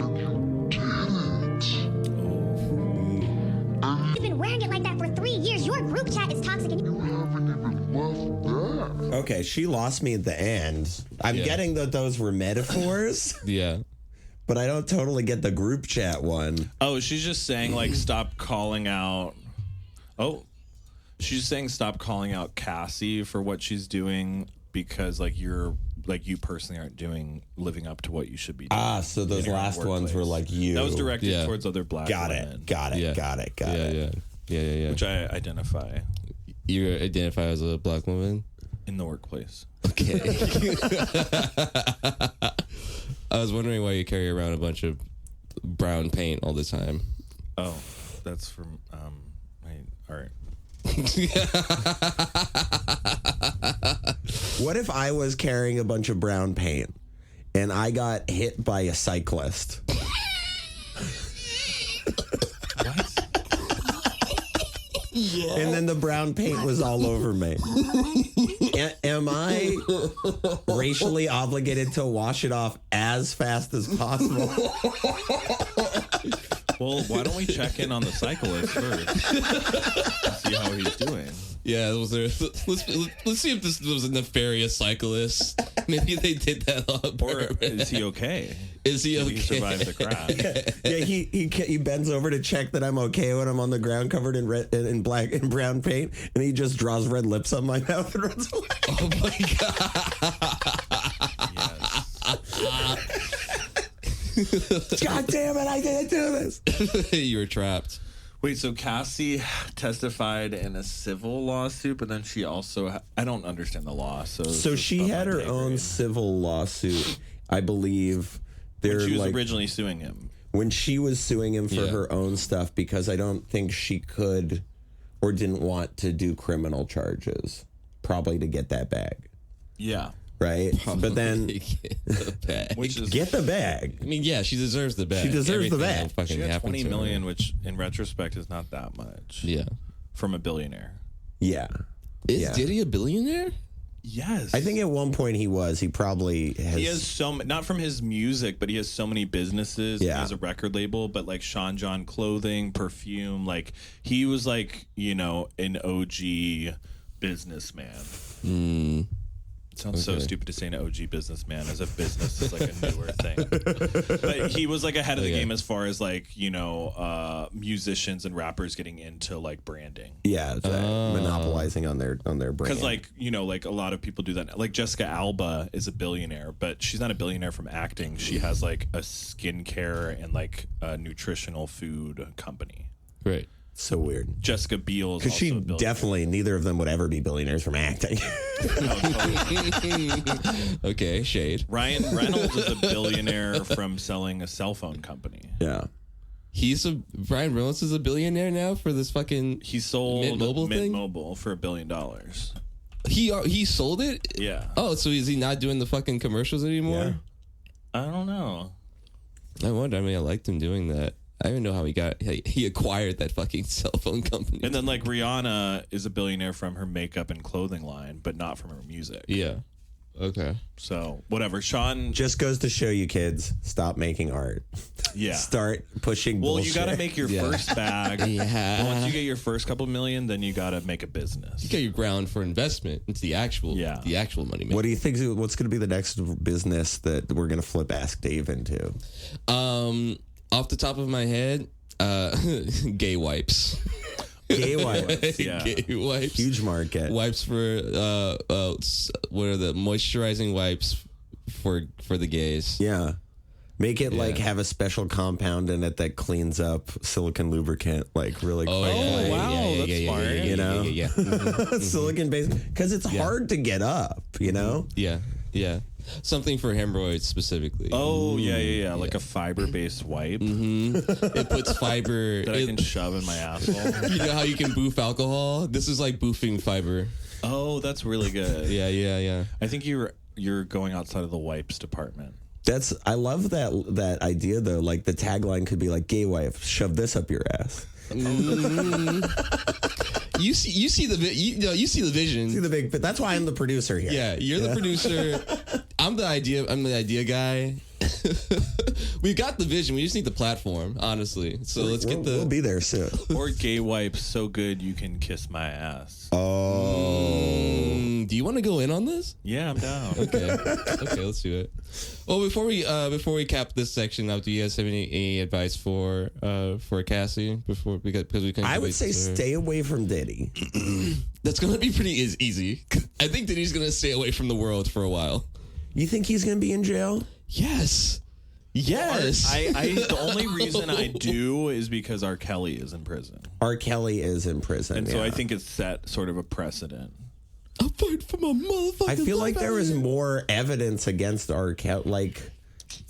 You've been wearing it like that for 3 years. Your group chat is toxic and you haven't even left that. Okay, she lost me at the end. I'm getting that those were metaphors. Yeah. But I don't totally get the group chat one. Oh, she's just saying, like, stop calling out. Oh, she's saying stop calling out Cassie for what she's doing because, like, you personally aren't living up to what you should be doing. Ah, so those last ones were like you. That was directed towards other black women. Got it. Yeah. Which I identify. You identify as a black woman? In the workplace. Okay. I was wondering why you carry around a bunch of brown paint all the time. Oh, that's from my art. What if I was carrying a bunch of brown paint and I got hit by a cyclist? What? Yeah. And then the brown paint was all over me. Am I racially obligated to wash it off as fast as possible? Well, why don't we check in on the cyclist first? See how he's doing. Yeah, let's see if this was a nefarious cyclist. Maybe they did that on purpose. Or is he okay? Is he okay? Did he survive the crash? Yeah, he bends over to check that I'm okay when I'm on the ground covered in red in black and brown paint, and he just draws red lips on my mouth and runs away. Oh my god! Yes. God damn it! I didn't do this. You were trapped. Wait, so Cassie testified in a civil lawsuit, but then she also... I don't understand the law, so she had her own civil lawsuit, I believe. When she was originally suing him. When she was suing him for her own stuff, because I don't think she could or didn't want to do criminal charges, probably to get that bag. Yeah. Right? But then... Get the bag. Get the bag. I mean, yeah, she deserves the bag. She deserves the bag. She got $20 million, which in retrospect is not that much. Yeah. From a billionaire. Yeah. Is Diddy a billionaire? Yes. I think at one point he was. He probably has... He has not from his music, but he has so many businesses. Yeah. He has a record label, but like Sean John clothing, perfume. Like he was like, an OG businessman. Sounds so stupid to say an OG businessman as a business is like a newer thing. But he was like ahead of the game as far as like, musicians and rappers getting into like branding. Yeah, monopolizing on their brand. Because like, like a lot of people do that. Like Jessica Alba is a billionaire, but she's not a billionaire from acting. She has like a skincare and like a nutritional food company. Right. So weird. Jessica Biel is because she definitely neither of them would ever be billionaires from acting. Okay, shade. Ryan Reynolds is a billionaire from selling a cell phone company. Yeah. Ryan Reynolds is a billionaire now for this fucking he sold Mint Mobile for $1 billion. He sold it? Yeah. Oh, so is he not doing the fucking commercials anymore? Yeah. I don't know. I wonder. I mean, I liked him doing that. I don't even know how he acquired that fucking cell phone company. And then like Rihanna is a billionaire from her makeup and clothing line, but not from her music. Yeah. Okay. So whatever. Sean just goes to show you kids, stop making art. start pushing bullshit. You got to make your first bag. Yeah. Once you get your first couple million, then you got to make a business. You get your ground for investment. It's the actual money. What do you think? What's going to be the next business that we're going to flip Ask Dave into? Off the top of my head, gay wipes. Gay wipes. Gay wipes. Huge market. Wipes for what are the moisturizing wipes for the gays? Yeah. Make it like have a special compound in it that cleans up silicone lubricant like really quickly. Oh, wow. That's smart. You know? Yeah. Silicone based. Because it's hard to get up, you know? Yeah. Something for hemorrhoids specifically. Oh, yeah. Like a fiber-based wipe. It puts fiber that I can shove in my asshole. You know how you can boof alcohol? This is like boofing fiber. Oh, that's really good. Yeah. I think you're going outside of the wipes department. I love that idea though. Like the tagline could be like gay wife, shove this up your ass. You see the vision. See the big. That's why I'm the producer here. Yeah, you're the producer. I'm the idea guy. We've got the vision. We just need the platform, honestly. So we'll be there soon. Or gay wipes so good you can kiss my ass. Oh. Do you want to go in on this? Yeah, I'm down. Okay, let's do it. Well, before we cap this section out, do you guys have any advice for Cassie because we can? I would say stay away from Diddy. That's gonna be pretty easy. I think Diddy's gonna stay away from the world for a while. You think he's gonna be in jail? Yes. The only reason I do is because R. Kelly is in prison. R. Kelly is in prison, and so I think it's set sort of a precedent. I'll fight for my motherfucking I feel like there was life. more evidence against R. Kelly. Like,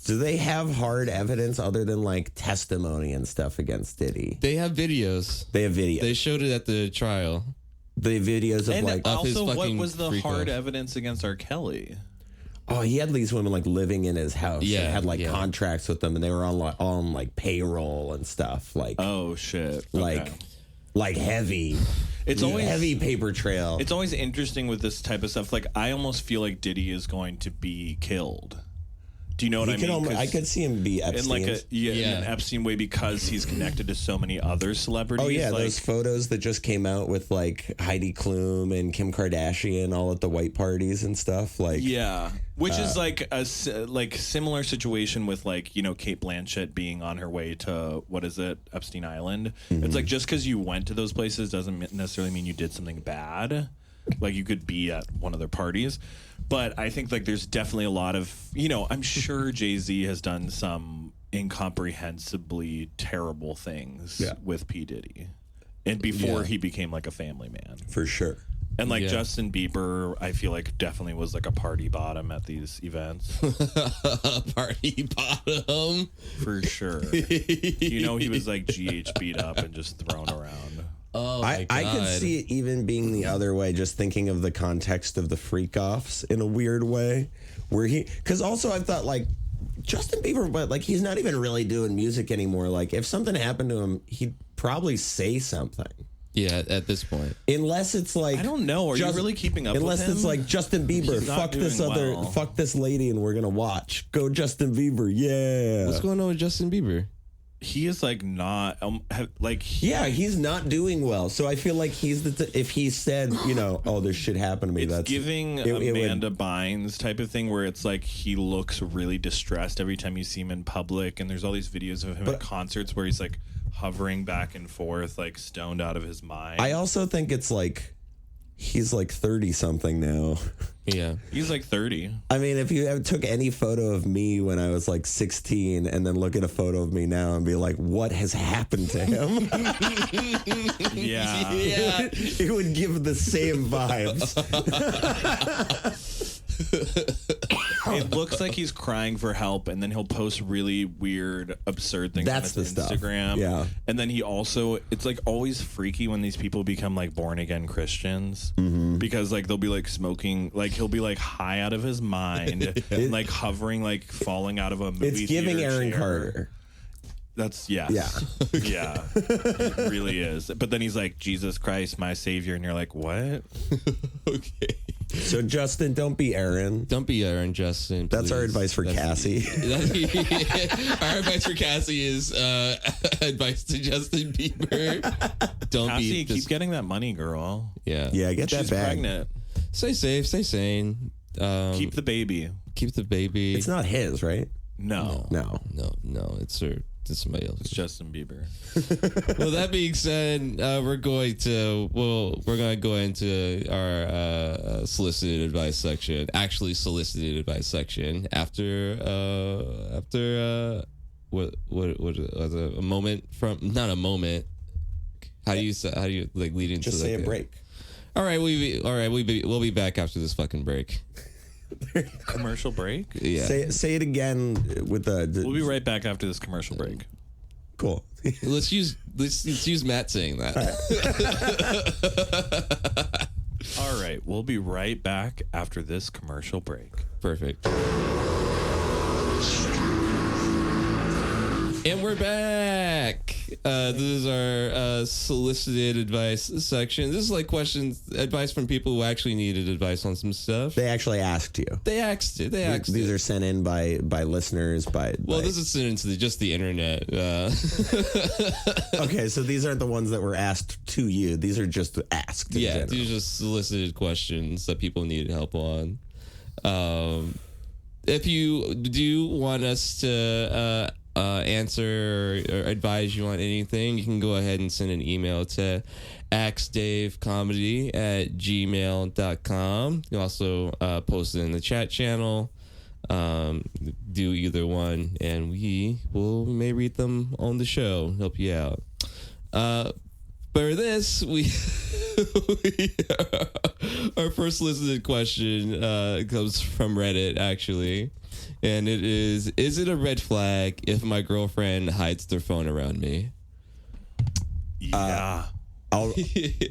do they have hard evidence other than like testimony and stuff against Diddy? They have videos. They showed it at the trial. The videos of And like also, what what was the hard evidence against R. Kelly? Oh, he had these women like living in his house. Yeah, and had like contracts with them, and they were on like payroll and stuff. Like, oh shit, like heavy. It's always heavy paper trail. It's always interesting with this type of stuff. Like, I almost feel like Diddy is going to be killed. Do you know what I mean? I could see him be Epstein. In an Epstein way because he's connected to so many other celebrities. Oh yeah, those photos that just came out with like Heidi Klum and Kim Kardashian all at the white parties and stuff. Like which is like a similar situation with like Kate Blanchett being on her way to Epstein Island. Mm-hmm. It's like just because you went to those places doesn't necessarily mean you did something bad. Like you could be at one of their parties. But I think like there's definitely a lot of, I'm sure Jay-Z has done some incomprehensibly terrible things with P. Diddy. And before he became like a family man. For sure. And like Justin Bieber, I feel like definitely was like a party bottom at these events. Party bottom? For sure. He was like GH beat up and just thrown around. Oh my God. I could see it even being the other way, just thinking of the context of the freak offs in a weird way, where because also I've thought like Justin Bieber, but like he's not even really doing music anymore. Like if something happened to him, he'd probably say something. Yeah, at this point. Unless it's like I don't know. Are you really keeping up with him? Unless it's like Justin Bieber, fuck this lady and we're gonna watch. Go Justin Bieber, yeah. What's going on with Justin Bieber? He is like not he's not doing well. So I feel like he's if he said, oh, this shit happened to me. It's that's giving Amanda Bynes type of thing where it's like he looks really distressed every time you see him in public, and there's all these videos of him at concerts where he's like hovering back and forth, like stoned out of his mind. I also think it's like he's like 30 something now. Yeah. He's like 30. I mean, if you took any photo of me when I was like 16 and then look at a photo of me now and be like, what has happened to him? Yeah. It would give the same vibes. It looks like he's crying for help, and then he'll post really weird, absurd things on his Instagram. Yeah. And then it's like always freaky when these people become like born again Christians, because like they'll be like smoking, like he'll be like high out of his mind, and like hovering, like falling out of a movie. It's giving theater Aaron chair. Carter. That's yeah. Yeah. It really is. But then he's like, Jesus Christ, my savior, and you're like, what? Okay. So Justin, don't be Aaron. Don't be Aaron, Justin. That's our please. advice for Cassie. Our advice for Cassie is advice to Justin Bieber. Don't Cassie, be. keep getting that money, girl. Yeah. Yeah, get that She's bag. pregnant. Stay safe. Stay sane. Keep the baby. Keep the baby. It's not his, right? No. No. No. It's her. It's somebody else. It's Justin Bieber. Well, that being said, we're going to go into our solicited advice section. Actually, solicited advice section after what a moment from not a moment. How do you like lead into? Just say like a break. All right, we'll be back after this fucking break. Commercial break? Yeah. Say it again with the. We'll be right back after this commercial break. Cool. Let's use Matt saying that. All right, we'll be right back after this commercial break. Perfect. And we're back. This is our solicited advice section. This is like advice from people who actually needed advice on some stuff. They actually asked you. They asked it. These are sent in by listeners. This is sent into just the internet. Okay, so these aren't the ones that were asked to you. These are just asked. Yeah, these are just solicited questions that people needed help on. If you do want us to answer or advise you on anything, you can go ahead and send an email to axdavecomedy@gmail.com. You can also post it in the chat channel. Do either one, and we may read them on the show, help you out. For this, our first solicited question comes from Reddit, actually. And it is it a red flag if my girlfriend hides their phone around me? Yeah.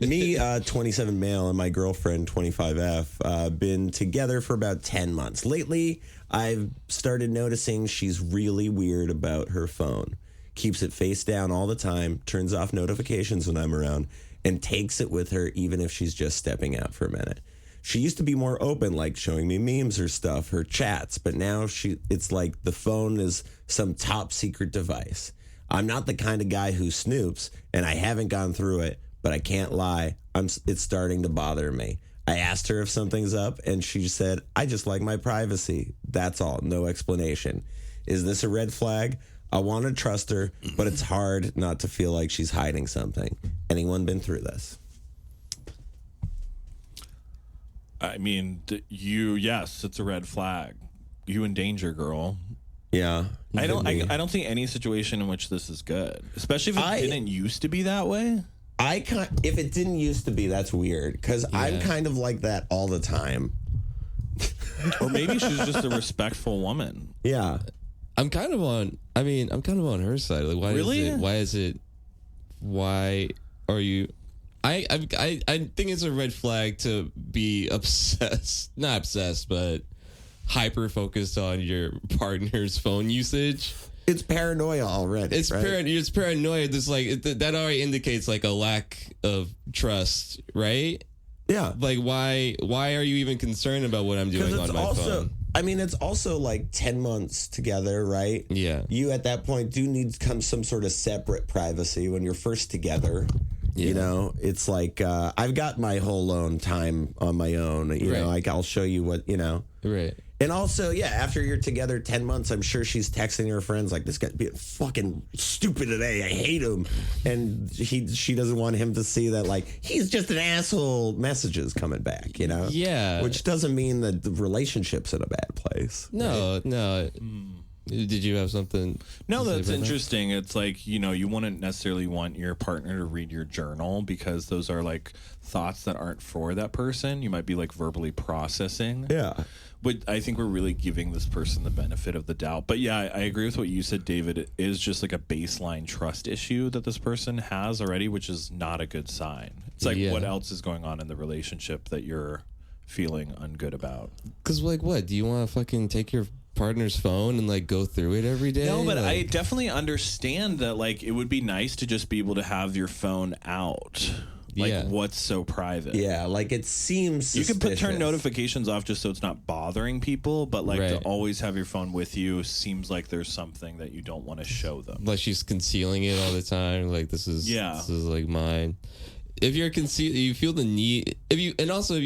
Me, 27 male, and my girlfriend, 25F, been together for about 10 months. Lately, I've started noticing she's really weird about her phone. Keeps it face down all the time, turns off notifications when I'm around, and takes it with her even if she's just stepping out for a minute. She used to be more open, like showing me memes or stuff, her chats, but now it's like the phone is some top secret device. I'm not the kind of guy who snoops, and I haven't gone through it, but I can't lie, it's starting to bother me. I asked her if something's up, and she said, I just like my privacy. That's all, no explanation. Is this a red flag? I want to trust her, but it's hard not to feel like she's hiding something. Anyone been through this? I mean, yes, it's a red flag. You in danger, girl. Yeah. I don't think any situation in which this is good, especially if it didn't used to be that way. If it didn't used to be, that's weird, because I'm kind of like that all the time. Or maybe she's just a respectful woman. Yeah. I'm kind of on her side. Like, why are you? I think it's a red flag to be not obsessed, but hyper focused on your partner's phone usage. It's paranoia already. It's paranoia. This that already indicates like a lack of trust, right? Yeah. Like why are you even concerned about what I'm doing on my phone? I mean, it's also like 10 months together, right? Yeah. You at that point do need some sort of separate privacy when you're first together. Yeah. You know, it's like I've got my whole alone time on my own. You know, like I'll show you what, you know. Right. And also, yeah, after you're together 10 months, I'm sure she's texting her friends like, this guy's being fucking stupid today. I hate him. And she doesn't want him to see that, like, he's just an asshole messages coming back, you know? Yeah. Which doesn't mean that the relationship's in a bad place. No, right? no. Did you have something? No, that's interesting. It's like, you know, you wouldn't necessarily want your partner to read your journal because those are like thoughts that aren't for that person. You might be like verbally processing. Yeah. But I think we're really giving this person the benefit of the doubt. But yeah, I agree with what you said, David. It is just like a baseline trust issue that this person has already, which is not a good sign. It's like, what else is going on in the relationship that you're feeling ungood about? Because like, what? Do you want to fucking take your partner's phone and like go through it every day? No, but I definitely understand that like it would be nice to just be able to have your phone out. Like, Yeah. what's so private? Yeah, like it seems You can turn suspicious. notifications off just so it's not bothering people, but like to Right. always have your phone with you seems like there's something that you don't want to show them. Like she's concealing it all the time. Like this is like mine. If you're you feel the need. If you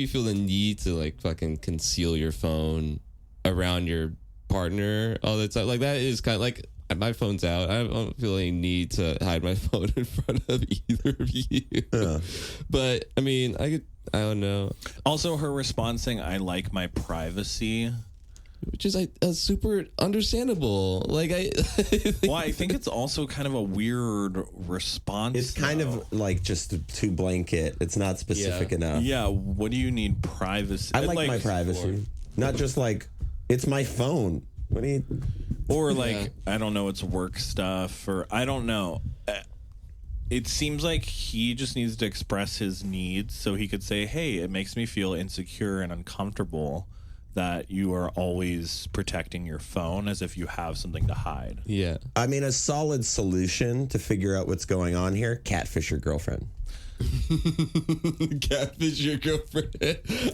feel the need to like fucking conceal your phone around your partner all the time, like that is kind of like my phone's out. I don't feel any need to hide my phone in front of either of you. But I mean, I don't know. Also, her response saying, "I like my privacy." Which is super understandable. Like Well, I think it's also kind of a weird response. It's kind of like just too blanket. It's not specific enough. Yeah, what do you need privacy? I like my privacy. Not just like, it's my phone. What do you... Or like, I don't know, it's work stuff, or I don't know. It seems like he just needs to express his needs so he could say, hey, it makes me feel insecure and uncomfortable that you are always protecting your phone as if you have something to hide. Yeah. I mean, a solid solution to figure out what's going on here, catfish your girlfriend. Catfish your girlfriend.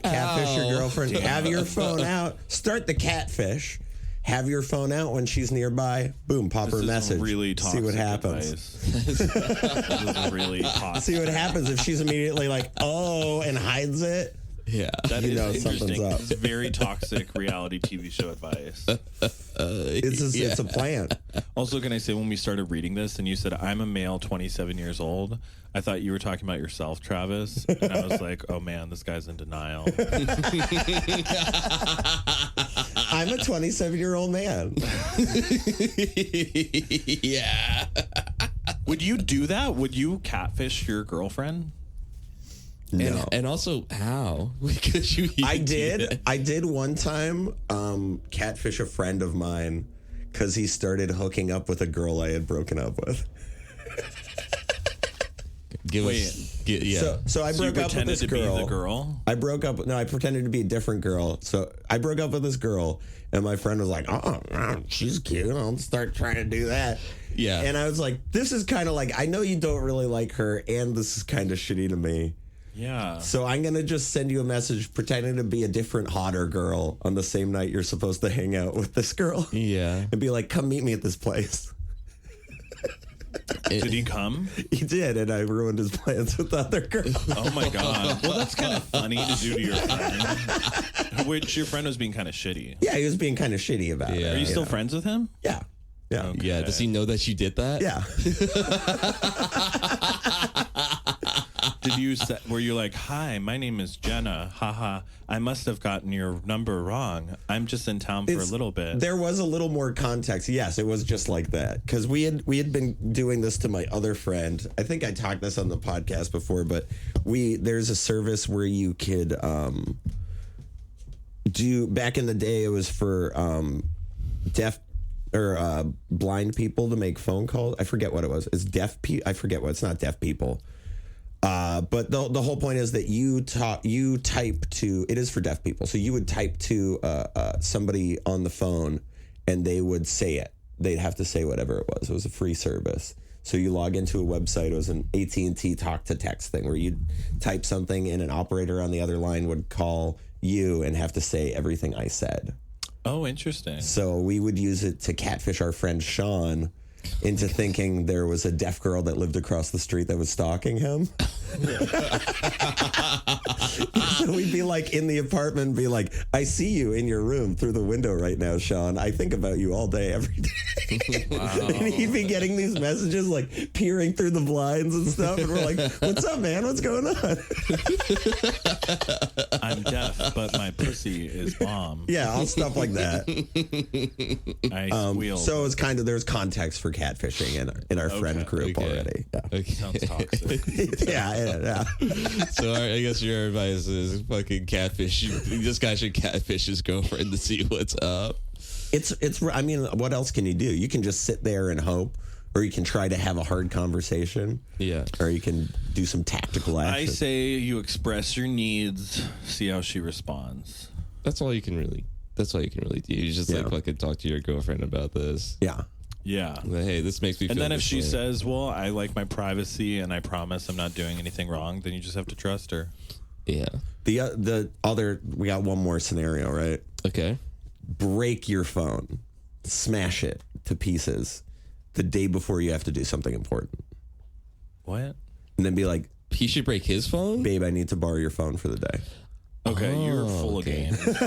Catfish your girlfriend. Have your phone out. Start the catfish. Have your phone out when she's nearby. Boom, pop her a message. Really toxic. See what happens. This is really toxic. See what happens if she's immediately like, oh, and hides it. Yeah. That is something's interesting. up. It's very toxic reality TV show advice. It's a plan. Also, can I say, when we started reading this and you said, I'm a male 27 years old, I thought you were talking about yourself, Travis. And I was like, oh man, this guy's in denial. I'm a 27-year-old man. Yeah. Would you do that? Would you catfish your girlfriend? No. And also, how? Because I did one time catfish a friend of mine because he started hooking up with a girl I had broken up with. So I broke up with this girl. Be the girl? I broke up. No, I pretended to be a different girl. So I broke up with this girl, and my friend was like, "Oh, she's cute. I'll start trying to do that." Yeah. And I was like, "This is kind of like, I know you don't really like her, and this is kind of shitty to me." Yeah. So I'm going to just send you a message pretending to be a different, hotter girl on the same night you're supposed to hang out with this girl. Yeah. And be like, come meet me at this place. Did he come? He did, and I ruined his plans with the other girl. Oh my God. Well, that's kind of funny to do to your friend. Which your friend was being kind of shitty. Yeah, he was being kind of shitty about it. Are you still friends with him? Yeah. Yeah. Okay. Yeah. Does he know that you did that? Yeah. Were you like, hi, my name is Jenna. Haha. I must have gotten your number wrong. I'm just in town for a little bit. There was a little more context. Yes, it was just like that. Because we had been doing this to my other friend. I think I talked this on the podcast before, but there's a service where you could do, back in the day, it was for deaf or blind people to make phone calls. I forget what it was. It's deaf people. I forget what. It's not deaf people. But the whole point is that you type to, it is for deaf people. So you would type to somebody on the phone and they would say it. They'd have to say whatever it was. It was a free service. So you log into a website. It was an AT&T talk to text thing where you'd type something and an operator on the other line would call you and have to say everything I said. Oh, interesting. So we would use it to catfish our friend Sean into thinking there was a deaf girl that lived across the street that was stalking him. So we'd be like in the apartment and be like, I see you in your room through the window right now, Sean. I think about you all day, every day. Wow. And he'd be getting these messages like peering through the blinds and stuff. And we're like, what's up, man? What's going on? I'm deaf, but my pussy is bomb. Yeah, all stuff like that. I squeal. So it's kind of, there's context for catfishing in our friend group already. Yeah. Okay. Sounds toxic. Yeah. So I guess your advice is fucking catfish. This guy should catfish his girlfriend to see what's up. It's. I mean, what else can you do? You can just sit there and hope, or you can try to have a hard conversation. Yeah. Or you can do some tactical action. I say you express your needs, see how she responds. That's all you can really do. You just like fucking talk to your girlfriend about this. Yeah. Yeah. Like, hey, this makes me feel And then if she way. says, well, I like my privacy and I promise I'm not doing anything wrong, then you just have to trust her. Yeah. The other, we got one more scenario, right? Okay. Break your phone, smash it to pieces the day before you have to do something important. What? And then be like, He should break his phone? babe, I need to borrow your phone for the day. Okay, you're full okay. of games.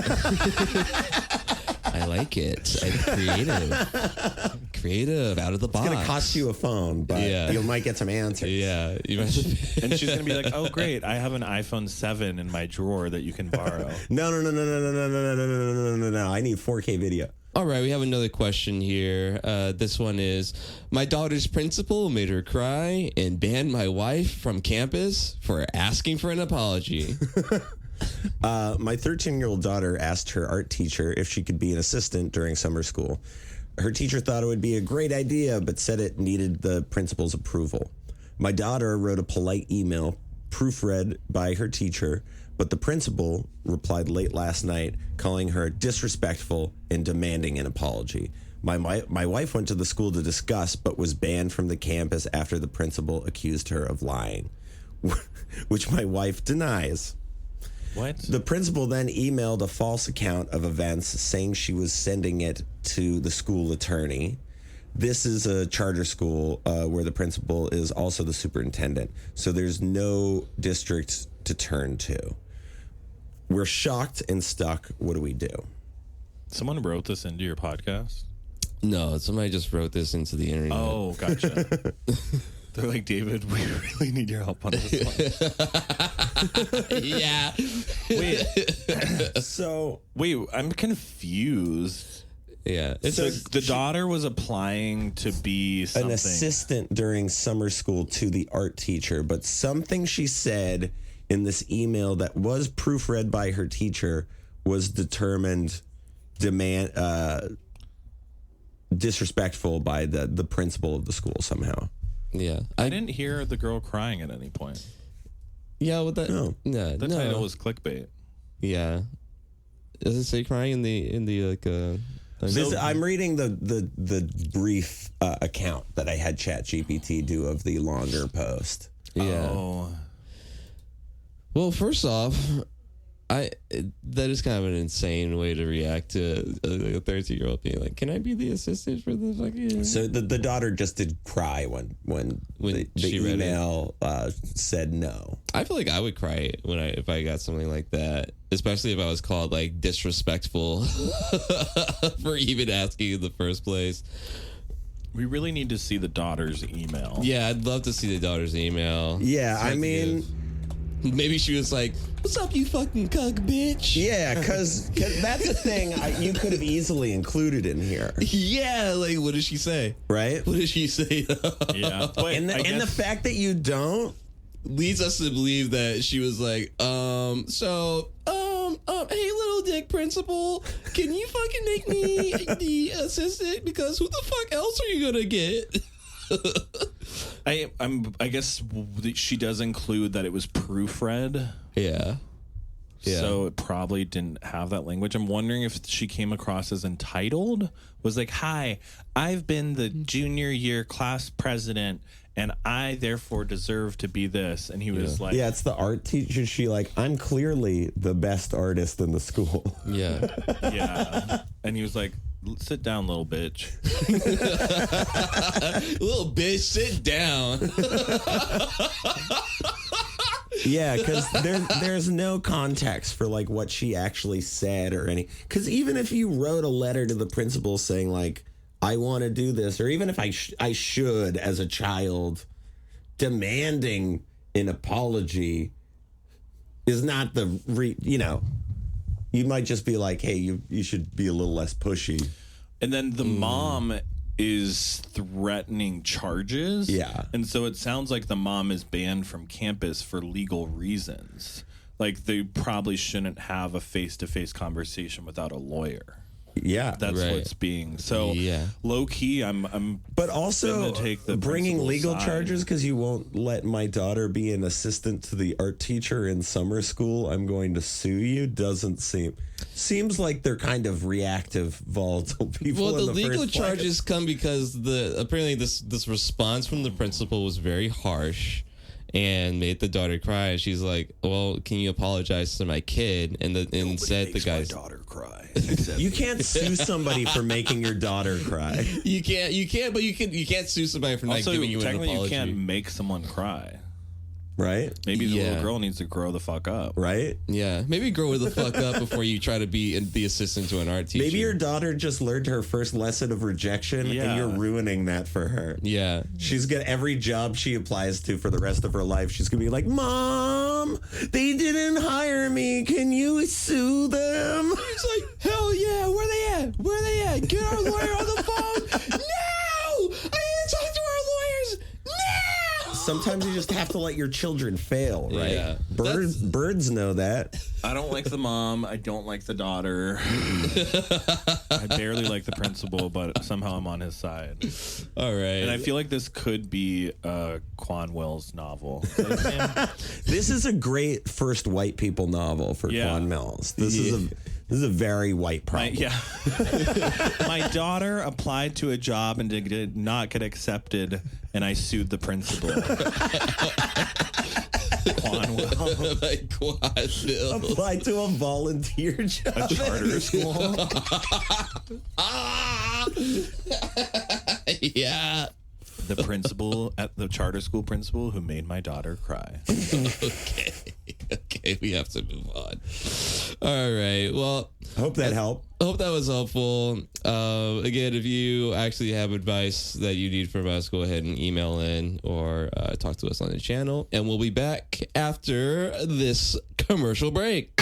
I like it. Creative, out of the box. It's going to cost you a phone, but you might get some answers. Yeah. You might And she's going to be like, oh, great, I have an iPhone 7 in my drawer that you can borrow. No. I need 4K video. All right, we have another question here. This one is, my daughter's principal made her cry and banned my wife from campus for asking for an apology. My 13-year-old daughter asked her art teacher if she could be an assistant during summer school. Her teacher thought it would be a great idea, but said it needed the principal's approval. My daughter wrote a polite email, proofread by her teacher, but the principal replied late last night, calling her disrespectful and demanding an apology. My wife went to the school to discuss, but was banned from the campus after the principal accused her of lying, which my wife denies. What? The principal then emailed a false account of events saying she was sending it to the school attorney. This is a charter school where the principal is also the superintendent, so there's no district to turn to. We're shocked and stuck. What do we do? Someone wrote this into your podcast? No, somebody just wrote this into the internet. Oh, gotcha. They're like, David, we really need your help on this one. Yeah. Wait, I'm confused. Yeah. It's So the daughter was applying to be something. An assistant during summer school to the art teacher, but something she said in this email that was proofread by her teacher was determined disrespectful by the principal of the school somehow. yeah. I didn't hear the girl crying at any point. Yeah, with that. No. Yeah, The title was clickbait. Yeah. Does it say crying in the like I'm reading the brief account that I had ChatGPT do of the longer post. Yeah. Oh. Well, first off, that is kind of an insane way to react to a 13-year-old being like, "Can I be the assistant for the fucking?" So the daughter just did cry when the she read email said no. I feel like I would cry if I got something like that, especially if I was called like disrespectful for even asking in the first place. We really need to see the daughter's email. Yeah, I'd love to see the daughter's email. Yeah, I mean, maybe she was like, "What's up, you fucking cuck bitch?" yeah, because that's a thing you could have easily included in here, Yeah, like what did she say? right? What did she say? Yeah. But And the fact that you don't, Leads us to believe that she was like, hey, little dick principal, can you fucking make me the assistant? Because who the fuck else are you gonna get? I guess she does include that it was proofread. Yeah. Yeah. So it probably didn't have that language. I'm wondering if she came across as entitled. Was like, "Hi, I've been the junior year class president, and I therefore deserve to be this." And he was like, yeah, it's the art teacher. She like, I'm clearly the best artist in the school. Yeah. "Yeah," and he was like, "Sit down, little bitch." Little bitch, sit down. Yeah, because there's no context for like what she actually said or any. Because even if you wrote a letter to the principal saying like, I want to do this, or even if I should as a child, demanding an apology is not the you might just be like, hey, you should be a little less pushy. And then the mom is threatening charges. Yeah. And so it sounds like the mom is banned from campus for legal reasons. Like they probably shouldn't have a face-to-face conversation without a lawyer. Yeah. That's Right. what's being. So Yeah. low key, I'm But also gonna take the bringing principal's legal side. charges because you won't let my daughter be an assistant to the art teacher in summer school. I'm going to sue you. Doesn't seems like they're kind of reactive, volatile people. Well, in the the legal first place. charges come because apparently this response from the principal was very harsh and made the daughter cry. And she's like, "Well, can you apologize to my kid?" And said the guy's daughter cry. You can't sue somebody for making your daughter cry. you can't, but you can't sue somebody for not Also, giving you an technically, apology. you can't make someone cry. Right? Maybe the Yeah. little girl needs to grow the fuck up. Right? Yeah, maybe grow the fuck up before you try to be the assistant to an art teacher. Maybe your daughter just learned her first lesson of rejection Yeah. and you're ruining that for her. Yeah. She's got every job she applies to for the rest of her life. She's going to be like, "Mom, they didn't hire me. Can you sue them?" It's like, hell yeah, where they at? Where they at? Get our lawyer on the phone. No! I need to talk to our lawyers. No! Sometimes you just have to let your children fail, right? Yeah. Birds know that. I don't like the mom. I don't like the daughter. I barely like the principal, but somehow I'm on his side. All right. And I feel like this could be a Quan Mills novel. Is that his name? This is a great first white people novel for Yeah. Quan Mills. This is a very white problem. My daughter applied to a job and did not get accepted, and I sued the principal. Quan Mills. Like Quan Mills. Apply to a volunteer job. A charter school. Yeah. The principal at the charter school principal who made my daughter cry. Okay, we have to move on. All right. Well, Hope that helped. I hope that was helpful. Again, if you actually have advice that you need from us, go ahead and email in or talk to us on the channel. And we'll be back after this commercial break.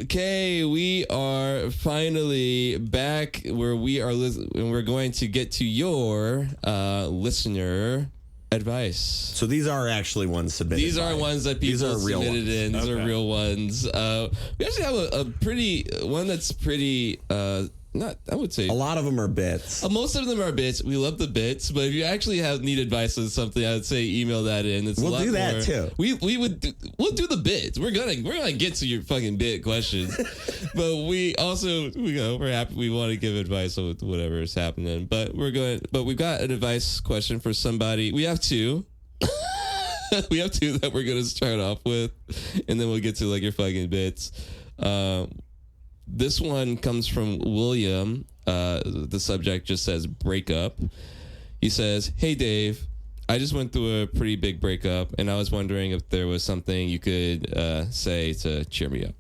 Okay, we are finally back where we are, and we're going to get to your listener advice. So these are actually ones submitted. These are ones that people are real submitted ones. in. These are Okay. real ones. We actually have a pretty one that's pretty. Not, I would say A lot of them are bits. most of them are bits. We love the bits, but if you actually need advice on something, I would say email that in. It's a We'll lot do that more- too. We'll do the bits. We're gonna get to your fucking bit questions, but we also we're happy. We want to give advice on whatever is happening, but we've got an advice question for somebody. We have two. We have two that we're gonna start off with, and then we'll get to like your fucking bits. This one comes from William. The subject just says breakup. He says, "Hey Dave, I just went through a pretty big breakup, and I was wondering if there was something you could say to cheer me up."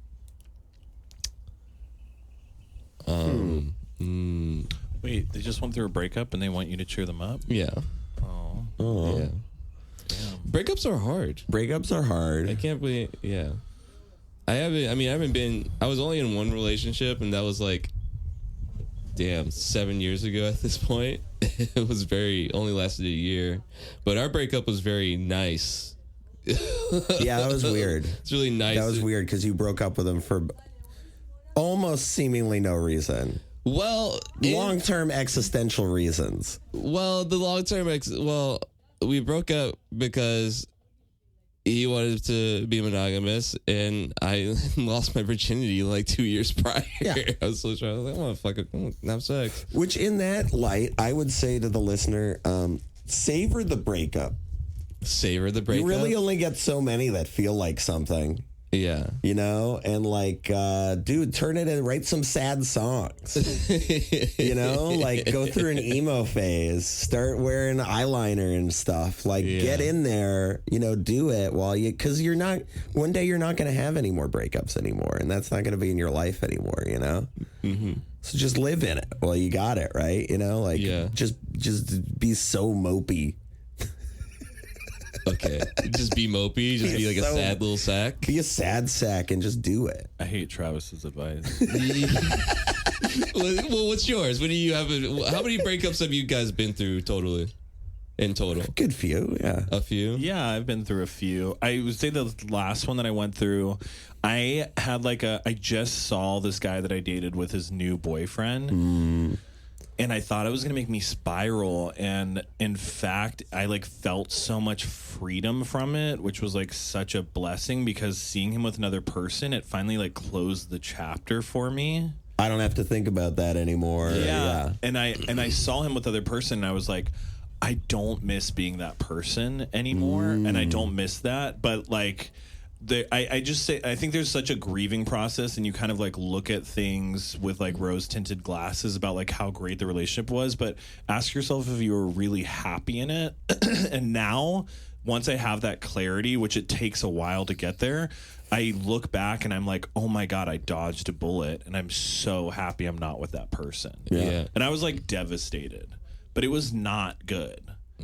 Wait, they just went through a breakup and they want you to cheer them up? Yeah. Oh. Yeah. Breakups are hard. Breakups are hard. I can't believe. Yeah. I was only in one relationship, and that was like, 7 years ago at this point. It was only lasted a year, but our breakup was very nice. Yeah, that was weird. It's really nice. That was weird because you broke up with him for almost seemingly no reason. Well, Long-term existential reasons. the long term. We broke up because he wanted to be monogamous, and I lost my virginity like 2 years prior. Yeah. I was so trying. I was like, I want to fucking have sex. Which, in that light, I would say to the listener, savor the breakup. Savor the breakup. You really only get so many that feel like something, Yeah. you know? And like, dude, turn it and write some sad songs. You know, like go through an emo phase, start wearing eyeliner and stuff. Like, get in there, do it because one day you're not going to have any more breakups anymore, and that's not going to be in your life anymore, Mm-hmm. So just live in it while you got it, right? Just be so mopey. Okay. Just be mopey. Just be like a sad little sack. Be a sad sack and just do it. I hate Travis's advice. Well, what's yours? What do you have? How many breakups have you guys been through in total? Good few, yeah. A few? Yeah, I've been through a few. I would say the last one that I went through, I had I just saw this guy that I dated with his new boyfriend. And I thought it was going to make me spiral. And in fact, I felt so much freedom from it, which was such a blessing, because seeing him with another person, it finally closed the chapter for me. I don't have to think about that anymore. Yeah. And I saw him with other person, and I was like, I don't miss being that person anymore. And I don't miss that. But I just say, I think there's such a grieving process, and you kind of look at things with rose tinted glasses about how great the relationship was, but ask yourself if you were really happy in it. And now, once I have that clarity, which it takes a while to get there, I look back and I'm like, oh my God, I dodged a bullet, and I'm so happy I'm not with that person. Yeah. And I was devastated, but it was not good.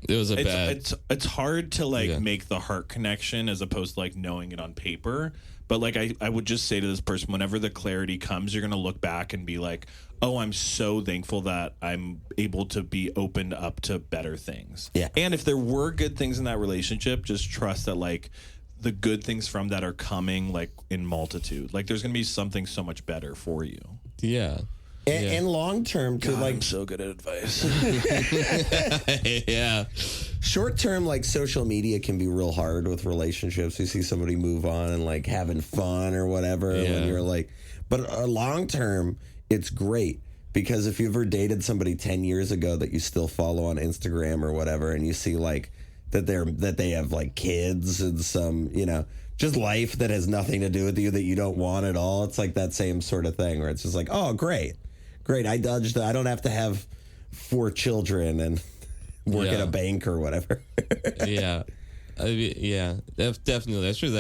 It was bad. It's hard to make the heart connection as opposed to knowing it on paper. But I would just say to this person, whenever the clarity comes, you're gonna look back and be like, oh, I'm so thankful that I'm able to be opened up to better things. Yeah. And if there were good things in that relationship, just trust that the good things from that are coming in multitude. There's gonna be something so much better for you. Yeah. And long term, too, I'm so good at advice. Yeah. Short term, social media can be real hard with relationships. You see somebody move on and having fun or whatever. Yeah. When you're but long term, it's great, because if you ever dated somebody 10 years ago that you still follow on Instagram or whatever, and you see that they have kids and some, just life that has nothing to do with you that you don't want at all. It's that same sort of thing where it's just oh, great. I dodged. I don't have to have 4 children and work at a bank or whatever. Yeah. Definitely. I'm sure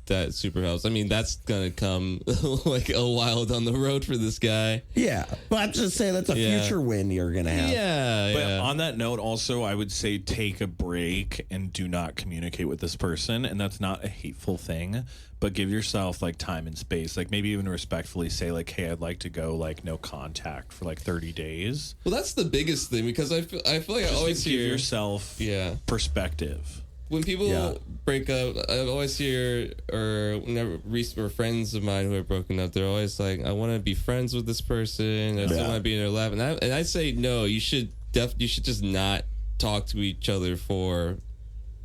that super helps. I mean, that's gonna come a while down the road for this guy. Yeah, but I'm just saying that's a future win you're gonna have. Yeah. But on that note, also, I would say take a break and do not communicate with this person. And that's not a hateful thing, but give yourself time and space. Maybe even respectfully say hey, I'd like to go no contact for 30 days. Well, that's the biggest thing, because I feel like I always give hear yourself perspective. When people break up, I always hear, or whenever or friends of mine who have broken up, they're always I want to be friends with this person. I still want to be in their life, and I say no. You should just not talk to each other for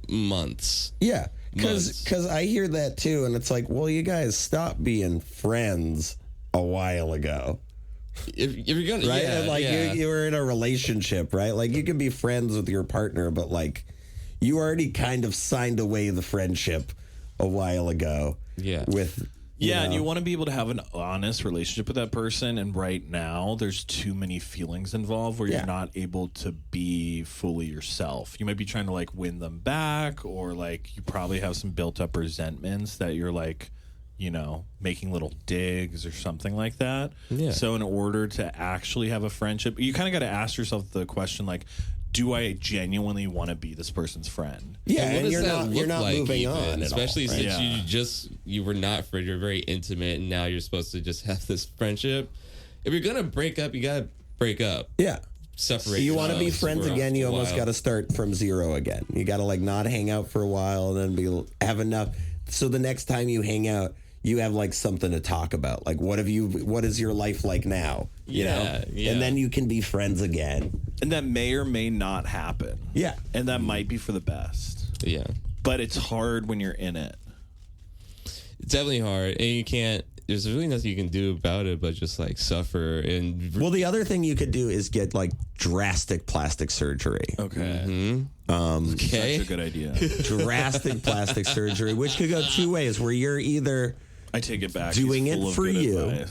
months. Yeah, because I hear that too, and it's well, you guys stopped being friends a while ago. If you're gonna, right? You were in a relationship, right? You can be friends with your partner, but you already kind of signed away the friendship a while ago. Yeah. And you want to be able to have an honest relationship with that person. And right now, there's too many feelings involved where you're not able to be fully yourself. You might be trying to win them back, or you probably have some built up resentments that you're making little digs or something like that. Yeah. So in order to actually have a friendship, you kind of got to ask yourself the question do I genuinely want to be this person's friend? Yeah, and you're not moving on, especially all, right? since you were not friends. You're very intimate, and now you're supposed to just have this friendship. If you're gonna break up, you gotta break up. Yeah, separate. You want to be friends again, you almost got to start from zero again. You got to not hang out for a while, and then have enough. So the next time you hang out, you have something to talk about. What is your life like now? You know? Yeah. And then you can be friends again. And that may or may not happen. Yeah. And that might be for the best. Yeah. But it's hard when you're in it. It's definitely hard. And you can't, there's really nothing you can do about it but just suffer. And well, the other thing you could do is get drastic plastic surgery. Okay. Mm-hmm. Such a good idea. Drastic plastic surgery, which could go 2 ways, where you're either I take it back. Doing it for you,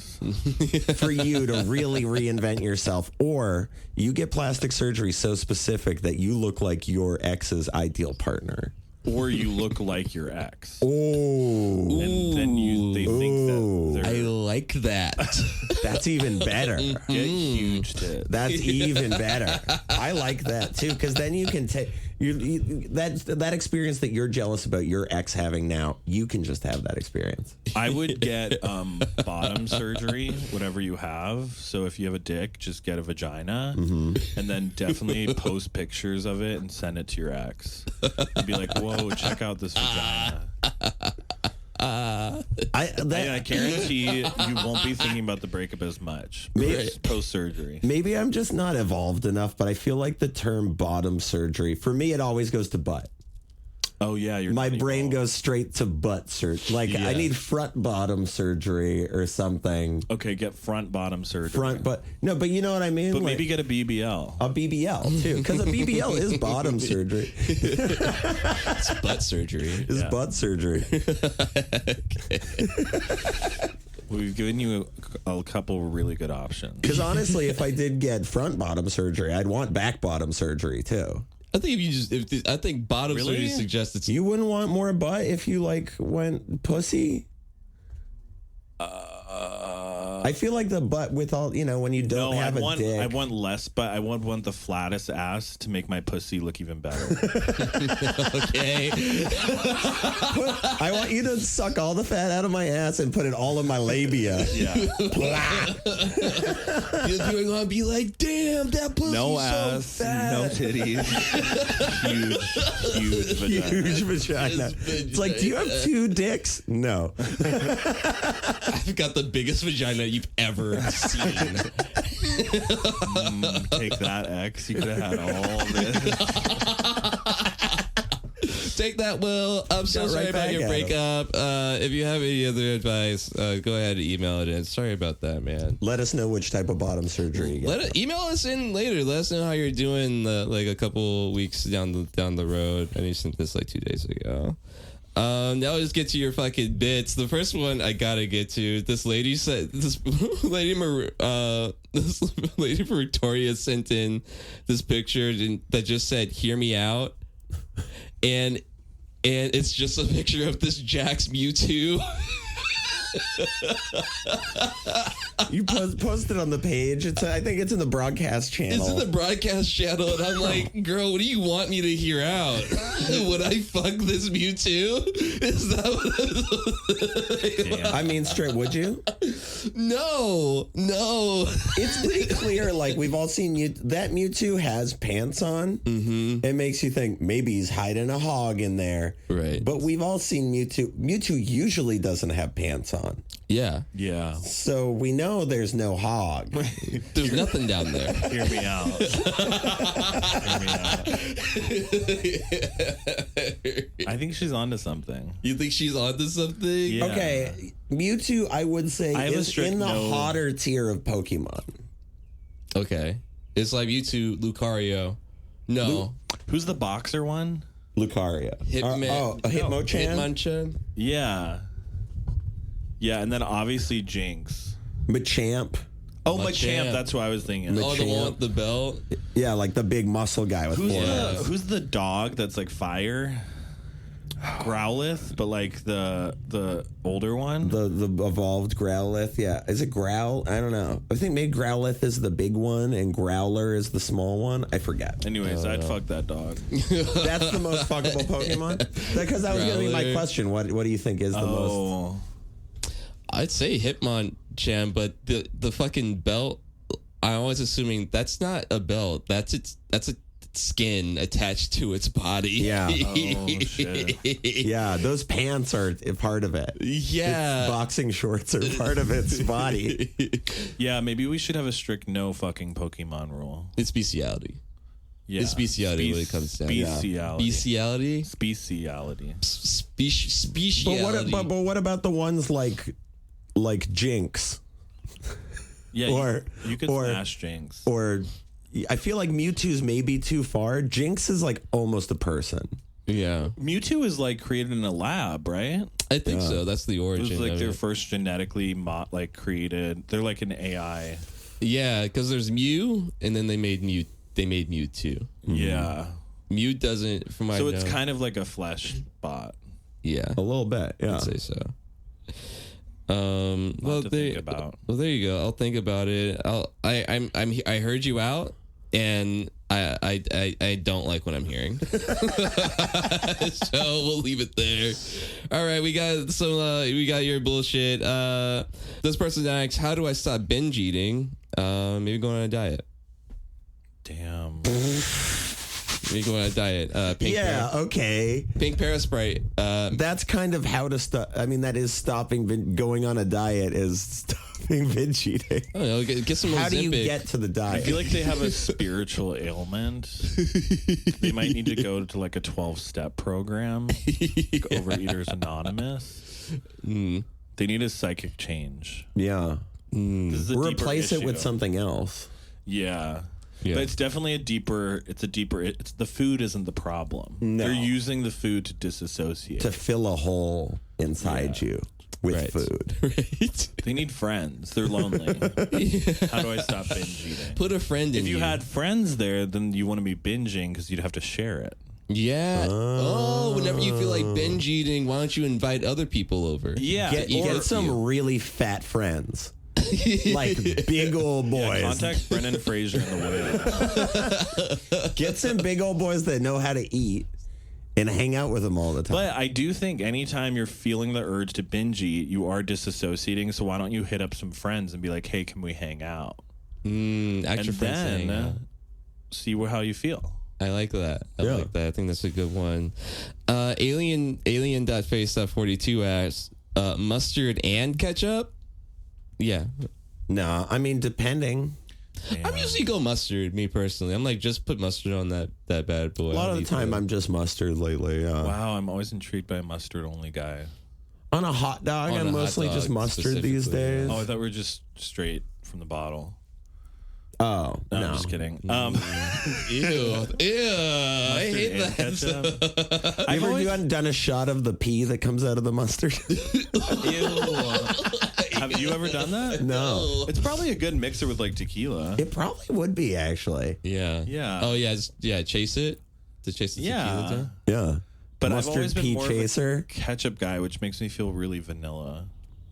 for you to really reinvent yourself, or you get plastic surgery so specific that you look like your ex's ideal partner. Or you look like your ex. Oh. And then they think that I like that. That's even better. Get huge tits. That's even better. I like that too, because then you can take that experience that you're jealous about your ex having now. You can just have that experience. I would get bottom surgery, whatever you have. So if you have a dick, just get a vagina, and then definitely post pictures of it and send it to your ex. And be like, "Whoa, check out this vagina." I guarantee you won't be thinking about the breakup as much post surgery. Maybe I'm just not evolved enough, but I feel like the term bottom surgery, for me, it always goes to butt. Oh, yeah. My brain goes straight to butt surgery. Like, I need front bottom surgery or something. Okay, get front bottom surgery. No, but you know what I mean? But maybe get a BBL. A BBL, too. Because a BBL is bottom surgery. It's butt surgery. It's butt surgery. We've given you a couple really good options. Because honestly, if I did get front bottom surgery, I'd want back bottom surgery, too. I think I think bottom surgery suggests it's... You wouldn't want more butt if you, like, went pussy? I feel like the butt with all, when you don't have a dick. I want less, but I want the flattest ass to make my pussy look even better. Okay. I want you to suck all the fat out of my ass and put it all in my labia. Yeah. You're going to be like, damn, that pussy's No ass, so fat. no titties. Huge vagina. Huge vagina. It's like, do you have 2 dicks? No. I've got the biggest vagina you've ever seen. Take that, X. You could have had all this. Take that, Will. I'm so sorry about your breakup. If you have any other advice, go ahead and email it in. Sorry about that, man. Let us know which type of bottom surgery you get. Email us in later. Let us know how you're doing like a couple weeks down the road. I sent this like 2 days ago. Now let's get to your fucking bits. The first one I gotta get to. This lady Victoria sent in this picture that just said "Hear me out," and it's just a picture of this Jax Mewtwo. You posted on the page. I think it's in the broadcast channel. It's in the broadcast channel, and I'm like, girl, what do you want me to hear out? Would I fuck this Mewtwo? Is that what straight, would you? No. It's pretty clear, like, we've all seen that Mewtwo has pants on. Mm-hmm. It makes you think maybe he's hiding a hog in there. Right. But we've all seen Mewtwo. Mewtwo usually doesn't have pants on. Yeah. So we know there's no hog. There's nothing down there. Hear me out. I think she's onto something. You think she's onto something? Yeah. Okay. Mewtwo, I would say, is in the hotter tier of Pokemon. Okay. It's like Mewtwo, Lucario. No. Who's the boxer one? Lucario. Hitmonchan? Hitmonchan? Yeah. Yeah, and then obviously Jinx. Machamp. Oh, Machamp. That's who I was thinking. Oh, the one with the belt? Yeah, like the big muscle guy with 4 heads. Who's the dog that's like fire? Growlithe, but like the older one? The evolved Growlithe, yeah. Is it Growl? I don't know. I think maybe Growlithe is the big one and Growler is the small one. I forget. Anyways, I'd fuck that dog. That's the most fuckable Pokemon? Because that was going to be my question. What do you think is the most... I'd say Hitmonchan, but the fucking belt, I'm always assuming that's not a belt. That's a skin attached to its body. Yeah. Oh, shit. Yeah, those pants are part of it. Yeah. Its boxing shorts are part of its body. Yeah, maybe we should have a strict no fucking Pokemon rule. It's bestiality. Yeah. It's bestiality when it comes down. Bestiality. Bestiality? Speciality. Speciality. But what about the ones like Jinx? Yeah, you could smash Jinx. Or I feel like Mewtwo's maybe too far. Jinx is like almost a person. Yeah. Mewtwo is like created in a lab, right? I think so. That's the It origin. was like their first genetically created. They're like an AI. Yeah, because there's Mew, and then they made Mewtwo. Yeah. Mew doesn't, from my So it's kind of like a flesh bot. Yeah. A little bit, yeah. I'd say so. Think about. Well, there you go. I'll think about it. I heard you out, and I don't like what I'm hearing. So we'll leave it there. All right, we got your bullshit. This person asks, how do I stop binge eating? Maybe going on a diet. Damn. You go on a diet. Pink okay. Pink Parasprite. That's kind of how to stop. I mean, that is stopping going on a diet is stopping binge eating. I don't know, get some How do you Ozempic. get to the diet? I feel like they have a spiritual ailment. They might need to go to like a 12-step program, like Overeaters Anonymous. They need a psychic change. Yeah. This is a deeper Replace it with issue. something else. Yeah. Yeah. But it's definitely it's the food isn't the problem. No. They're using the food to disassociate. To fill a hole inside you with Right. food. Right. They need friends. They're lonely. How do I stop binge eating? Put a friend in If you had friends there, then you want to be binging because you'd have to share it. Yeah. Oh, whenever you feel like binge eating, why don't you invite other people over? Yeah. Get some really fat friends. Like big old boys. Contact Brennan Fraser in the Whale. Get some big old boys that know how to eat and hang out with them all the time. But I do think anytime you're feeling the urge to binge eat, you are disassociating. So why don't you hit up some friends and be like, hey, can we hang out? Extra And friends saying, then see how you feel. I like that. I like that. I think that's a good one. Alien.face.42 asks, mustard and ketchup? Yeah. No, I mean, depending. I'm usually go mustard, me personally. I'm like, just put mustard on that bad boy. A lot of the time, I'm just mustard lately. Wow, I'm always intrigued by a mustard only guy. On a hot dog, On a I'm hot mostly dog just mustard these specifically, days. Oh, I thought we were just straight from the bottle. Oh, No, no. I'm just kidding. Ew. I hate and that. ketchup. You ever done a shot of the pea that comes out of the mustard? Have you ever done that? No. It's probably a good mixer with like tequila. It probably would be, actually. Yeah. Yeah. Oh, yeah. Chase it. To chase the tequila down? Yeah. But Mustard I've always been pea more chaser. of a ketchup guy, which makes me feel really vanilla.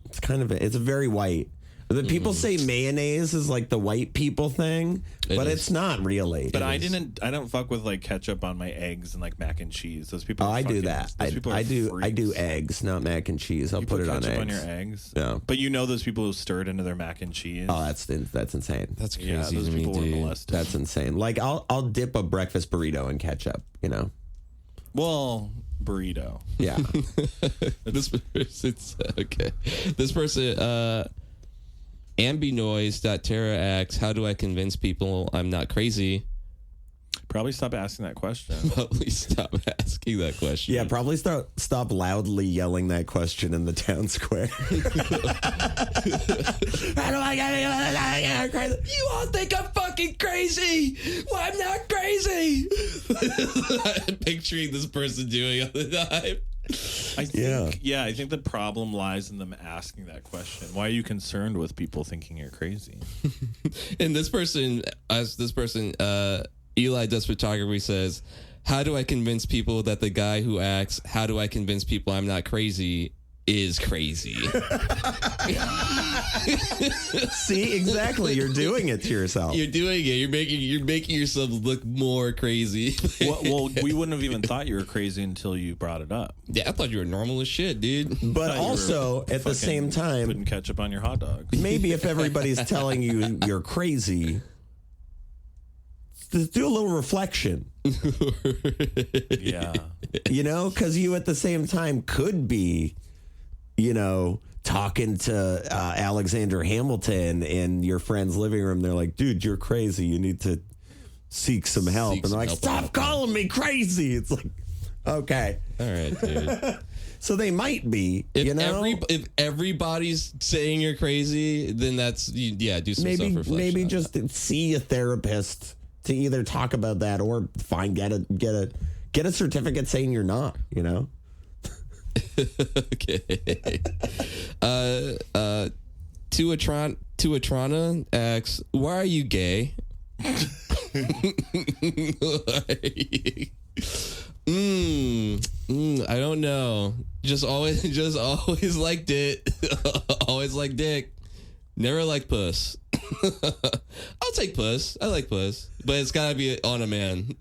It's kind of, it's very white. The people say mayonnaise is like the white people thing, but it's not really. But I don't fuck with like ketchup on my eggs and like mac and cheese. Those people. Oh, are I do fucking- that. those people are I do freaks. eggs, not mac and cheese. I'll You put it on ketchup eggs. on your eggs. Yeah. But you know those people who stir it into their mac and cheese. Oh, that's insane. That's crazy yeah, those to me, people were dude. molested. That's insane. Like I'll dip a breakfast burrito in ketchup, you know. Well, burrito. Yeah. This person's okay. This person, Ambinoise.terra asks, how do I convince people I'm not crazy? Probably stop asking that question. Probably stop asking that question. Yeah, probably stop loudly yelling that question in the town square. How do I get crazy? You all think I'm fucking crazy. Well, I'm not crazy. I'm picturing this person doing all the time. I think, I think the problem lies in them asking that question. Why are you concerned with people thinking you're crazy? And this person, Eli Does Photography says, how do I convince people that the guy who acts, how do I convince people I'm not crazy, is crazy? See, exactly. You're doing it to yourself. You're doing it. You're making yourself look more crazy. well, we wouldn't have even thought you were crazy until you brought it up. Yeah, I thought you were normal as shit, dude. But also, at the same time, putting ketchup on your hot dogs. maybe if everybody's telling you you're crazy, just do a little reflection. Yeah. You know, because you at the same time could be, you know, talking to Alexander Hamilton in your friend's living room. They're like, dude, you're crazy. You need to seek some help. Seek And some they're like, help. stop calling me crazy. It's like, okay. All right, dude. So they might be, If you know. if everybody's saying you're crazy, then do some self-reflection. Maybe on just see a therapist to either talk about that or get a certificate saying you're not, you know. Okay. Tuatrana asks, why are you gay? I don't know. Just always liked it. Always liked dick. Never liked puss. I'll take puss. I like puss, but it's gotta be on a man.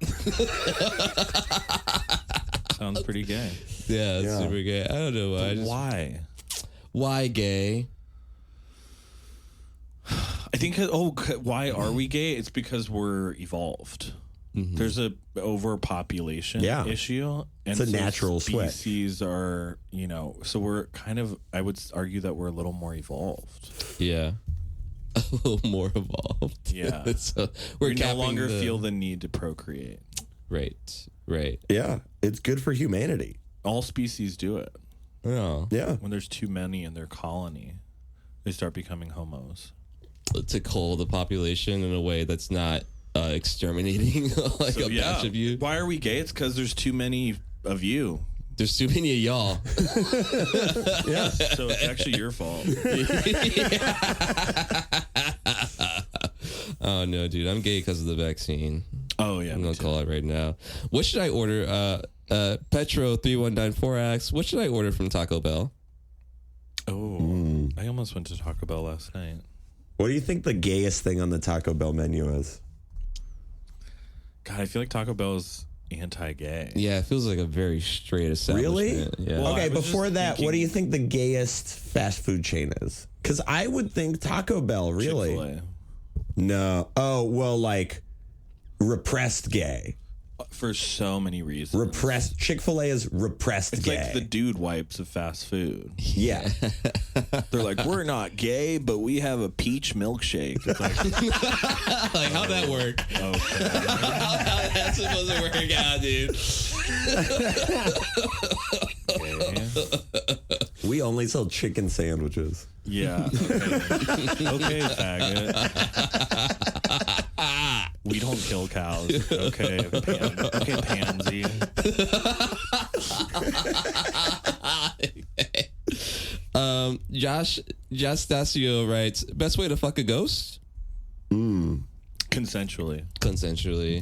Sounds pretty gay. Yeah, it's super gay. I don't know why. Why? Why gay? I think. Why are we gay? It's because we're evolved. There's a overpopulation issue. And it's a natural switch. Species are, so we're kind of, I would argue that we're a little more evolved. Yeah. A little more evolved. Yeah. So we no longer feel the need to procreate. Right. Yeah. It's good for humanity. All species do it. Oh. Yeah. When there's too many in their colony, they start becoming homos. To cull the population in a way that's not exterminating like a batch of you. Why are we gay? It's because there's too many of you. There's too many of y'all. Yeah. So it's actually your fault. Oh no, dude, I'm gay because of the vaccine. Oh yeah, I'm gonna call it right now. What should I order? Petro 3194 asks, what should I order from Taco Bell? Oh, I almost went to Taco Bell last night. What do you think the gayest thing on the Taco Bell menu is? God, I feel like Taco Bell is anti-gay. Yeah, it feels like a very straight establishment. Really? Yeah. Well, Okay, before that, what do you think the gayest fast food chain is? Because I would think Taco Bell, really. Chick-fil-A. No. Oh, well, like repressed gay. For so many reasons. Repressed. Chick-fil-A is repressed It's gay. like the dude wipes of fast food. Yeah. They're like, we're not gay, but we have a peach milkshake. It's like, Like, how'd that work? okay. How'd that supposed to work out, dude? We only sell chicken sandwiches. Yeah. Okay, faggot. We don't kill cows. Okay, okay, pansy. Josh Stasio writes, best way to fuck a ghost? Consensually.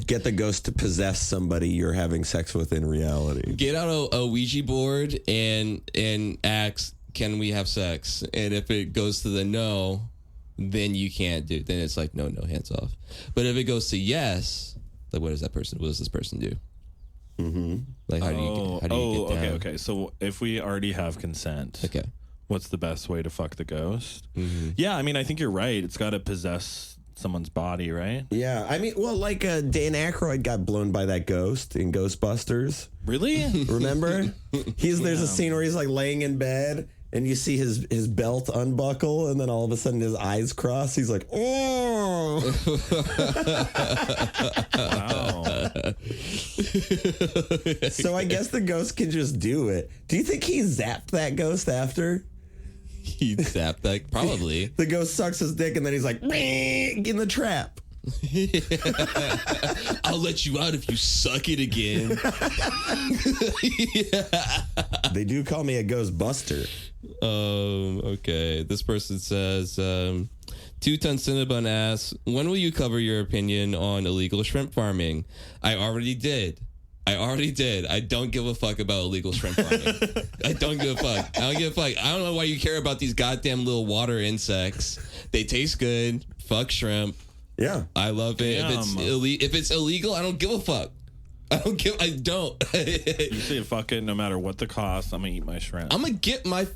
Get the ghost to possess somebody you're having sex with in reality. Get out a Ouija board and ask, can we have sex? And if it goes to the no, then you can't do it. Then it's like, no, hands off. But if it goes to yes, like, what does this person do? Mm-hmm. Like, how do you get down? Okay. So if we already have consent, Okay. what's the best way to fuck the ghost? Mm-hmm. Yeah, I mean, I think you're right. It's got to possess someone's body, right? Yeah, I mean, well, like Dan Aykroyd got blown by that ghost in Ghostbusters. Really? Remember? There's a scene where he's like laying in bed and you see his belt unbuckle and then all of a sudden his eyes cross. He's like, oh. Wow. So I guess the ghost can just do it. Do you think he zapped that ghost after? He zapped that, probably. The ghost sucks his dick and then he's like, in the trap. I'll let you out if you suck it again. They do call me a ghost buster. Okay. This person says, 2-ton Cinnabon asks, when will you cover your opinion on illegal shrimp farming? I already did. I don't give a fuck about illegal shrimp farming. I don't give a fuck. I don't know why you care about these goddamn little water insects. They taste good. Fuck shrimp. Yeah. I love it. If it's illegal, I don't give a fuck. I don't. You say fuck it no matter what the cost. I'm gonna eat my shrimp. I'm gonna get my.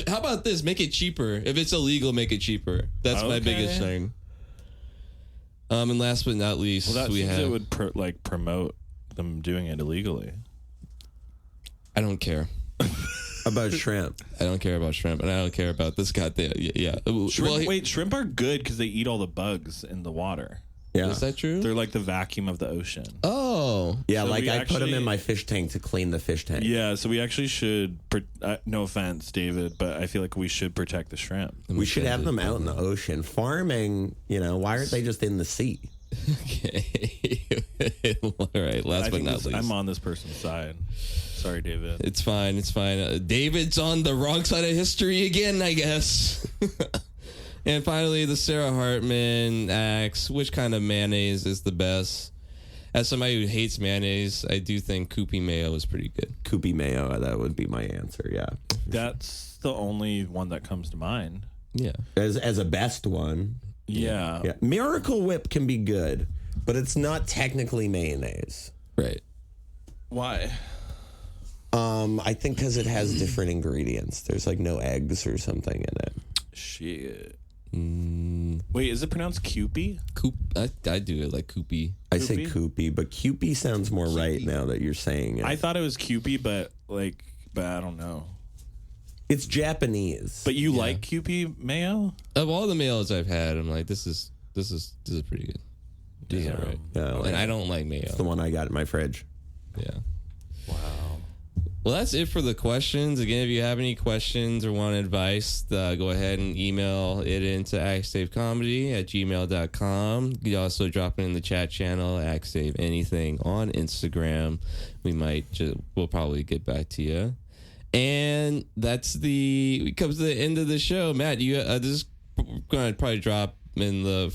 How about this? Make it cheaper. If it's illegal, make it cheaper. That's my biggest thing. And last but not least, well, it would promote them doing it illegally. I don't care about shrimp. I don't care about shrimp, and I don't care about this goddamn. Yeah. Shrimp, shrimp are good because they eat all the bugs in the water. Yeah. Is that true? They're like the vacuum of the ocean. Oh. Yeah, so like I put them in my fish tank to clean the fish tank. Yeah, so we actually should, no offense, David, but I feel like we should protect the shrimp. We should have them out in the ocean. Farming, why aren't they just in the sea? Okay. All right, last but not least. I'm on this person's side. Sorry, David. It's fine. David's on the wrong side of history again, I guess. And finally, the Sarah Hartman asks, which kind of mayonnaise is the best? As somebody who hates mayonnaise, I do think Koopy mayo is pretty good. Koopy mayo, that would be my answer, yeah. That's the only one that comes to mind. Yeah. As a best one. Yeah. Miracle Whip can be good, but it's not technically mayonnaise. Right. Why? I think because it has different ingredients. There's like no eggs or something in it. Shit. Wait, is it pronounced Cupie? Coop. I do it like Coopy. I say Koopy, but Cupie sounds more right now that you're saying it. I thought it was Cupie, but I don't know. It's Japanese. But you like Cupie mayo? Of all the mails I've had, I'm like, this is pretty good. This is all right. Yeah, And I don't like mayo. It's the one I got in my fridge. Yeah. Wow. Well, that's it for the questions. Again, if you have any questions or want advice, go ahead and email it into actsaveComedy@gmail.com. You can also drop it in the chat channel, actsaveanything on Instagram. We'll probably get back to you. And we come to the end of the show. Matt, this is going to probably drop in the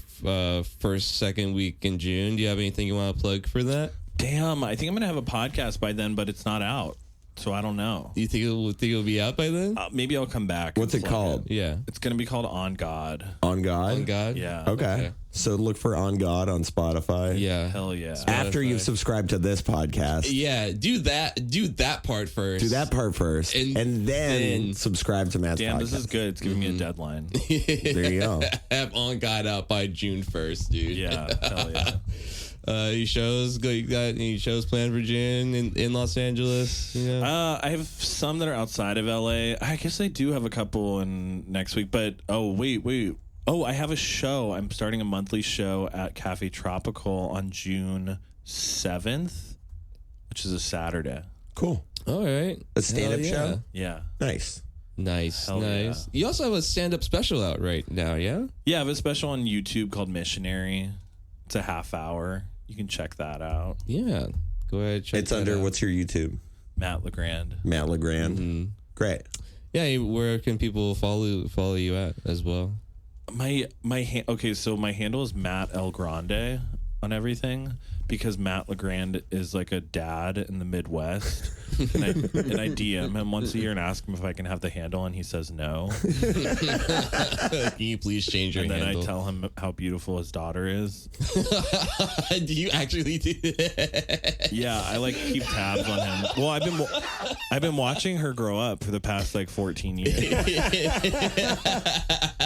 second week in June. Do you have anything you want to plug for that? Damn, I think I'm going to have a podcast by then, but it's not out. So I don't know. You think it'll be out by then? Maybe I'll come back. What's it called? Yeah. It's going to be called On God. On God? On God? Yeah. Okay. So look for On God on Spotify. Yeah. Hell yeah. After you've subscribed to this podcast. Yeah, do that part first. Do that part first. And then subscribe to Matt's Damn, podcast. this is good. It's giving me a deadline. There you go. Have On God out by June 1st, dude. Yeah. Hell yeah. You got any shows planned for June in Los Angeles? Yeah. I have some that are outside of LA. I guess I do have a couple in next week, but wait. Oh, I have a show. I'm starting a monthly show at Cafe Tropical on June 7th, which is a Saturday. Cool. All right. A stand-up show? Yeah. Nice. Nice. Hell yeah. You also have a stand-up special out right now, yeah? Yeah, I have a special on YouTube called Missionary. It's a half hour. You can check that out. Yeah. Go ahead. Check It's that under, out. what's your YouTube? Matt LeGrande. Matt LeGrande. Mm-hmm. Great. Yeah, where can people follow you at as well? Okay, so my handle is Matt LeGrande on everything because Matt LeGrande is like a dad in the Midwest, and I DM him once a year and ask him if I can have the handle, and he says no. Can you please change your And then handle? I tell him how beautiful his daughter is. Do you actually do that? Yeah, I like keep tabs on him. Well, I've been watching her grow up for the past 14 years.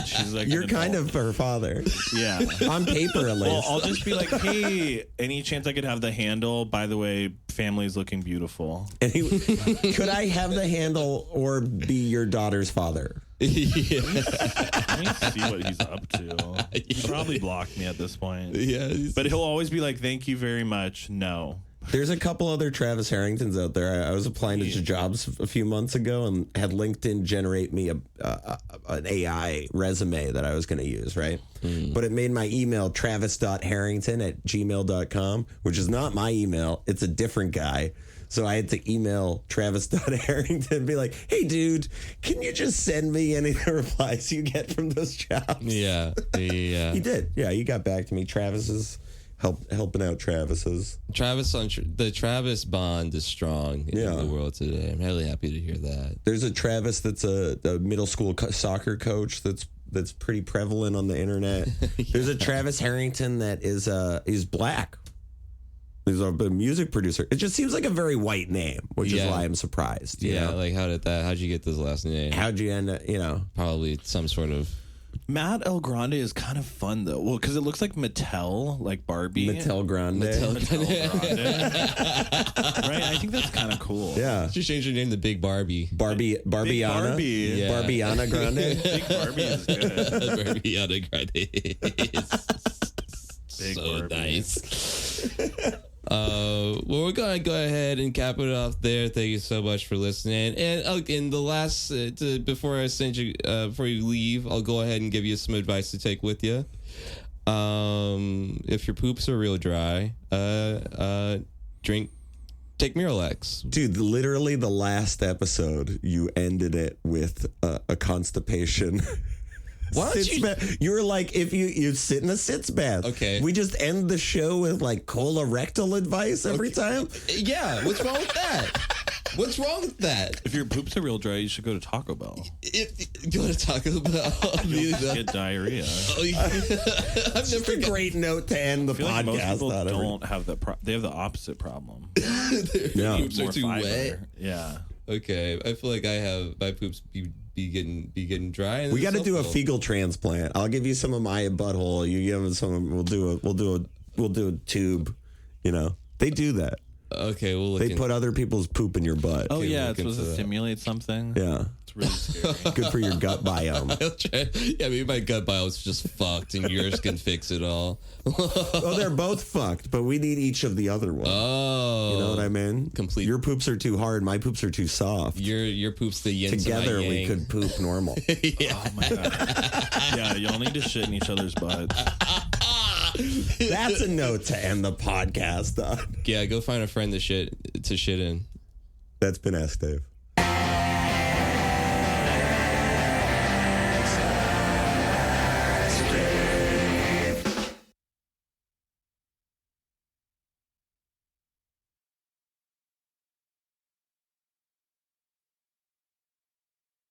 She's like You're kind of her father. yeah. On paper, at least. Well, I'll just be like, hey, any chance I could have the handle? By the way, family's looking beautiful. Could I have the handle or be your daughter's father? Yeah. Let me see what he's up to. He probably blocked me at this point. Yeah. But he'll always be like, thank you very much. No. There's a couple other Travis Harringtons out there. I was applying to jobs a few months ago and had LinkedIn generate me an AI resume that I was going to use, right? But it made my email travis.harrington@gmail.com, which is not my email. It's a different guy. So I had to email travis.harrington and be like, hey, dude, can you just send me any of the replies you get from those jobs? Yeah. Yeah. He did. Yeah, he got back to me. Travis is helping out Travis's. The Travis bond is strong in the world today. I'm really happy to hear that. There's a Travis that's a middle school soccer coach that's pretty prevalent on the internet. There's a Travis Harrington that is black. He's a music producer. It just seems like a very white name, which is why I'm surprised. You know? Like how'd you get this last name? How'd you end up, Probably some sort of... Matt LeGrande is kind of fun, though. Well, because it looks like Mattel, like Barbie. Mattel Grande. Mattel Grande. Right? I think that's kind of cool. Yeah. Just change your name to Big Barbie. Barbiana. Big Barbie. Yeah. Barbiana Grande. Big Barbie is good. Barbiana Grande. Big So Barbie. nice. Well, we're gonna go ahead and cap it off there. Thank you so much for listening. And in the last, before you leave, I'll go ahead and give you some advice to take with you. If your poops are real dry, take Miralax. Dude, literally the last episode, you ended it with a constipation. Why don't you? You were like, if you sit in a sitz bath. Okay. We just end the show with like colorectal advice every time. Yeah, what's wrong with that? What's wrong with that? If your poops are real dry, you should go to Taco Bell. Do you want to talk about Get diarrhea. That's just a great note to end the I feel like most podcast people on. don't have they have the opposite problem. Yeah. Poops are More too fiber. wet. Yeah. Okay, I feel like my poops be be getting dry. And We got to do a full. fecal transplant. I'll give you some of my butthole. You give us some. We'll do a tube. You know, they do that. Okay, we'll look. They put other people's poop in your butt. Oh Okay, yeah, we'll it's look supposed to into that. stimulate something. Yeah, It's really scary. good for your gut biome. I'll try. Yeah, maybe my gut biome's just fucked, and yours can fix it all. Oh, they're both fucked, but we need each of the other one. Oh, You know what I mean? Complete. Your poops are too hard. My poops are too soft. Your poop's the yin to my Together, we yang. could poop normal. Oh my god. Yeah, y'all need to shit in each other's butts. That's a note to end the podcast on. Yeah, go find a friend to shit in. That's been Ask Dave.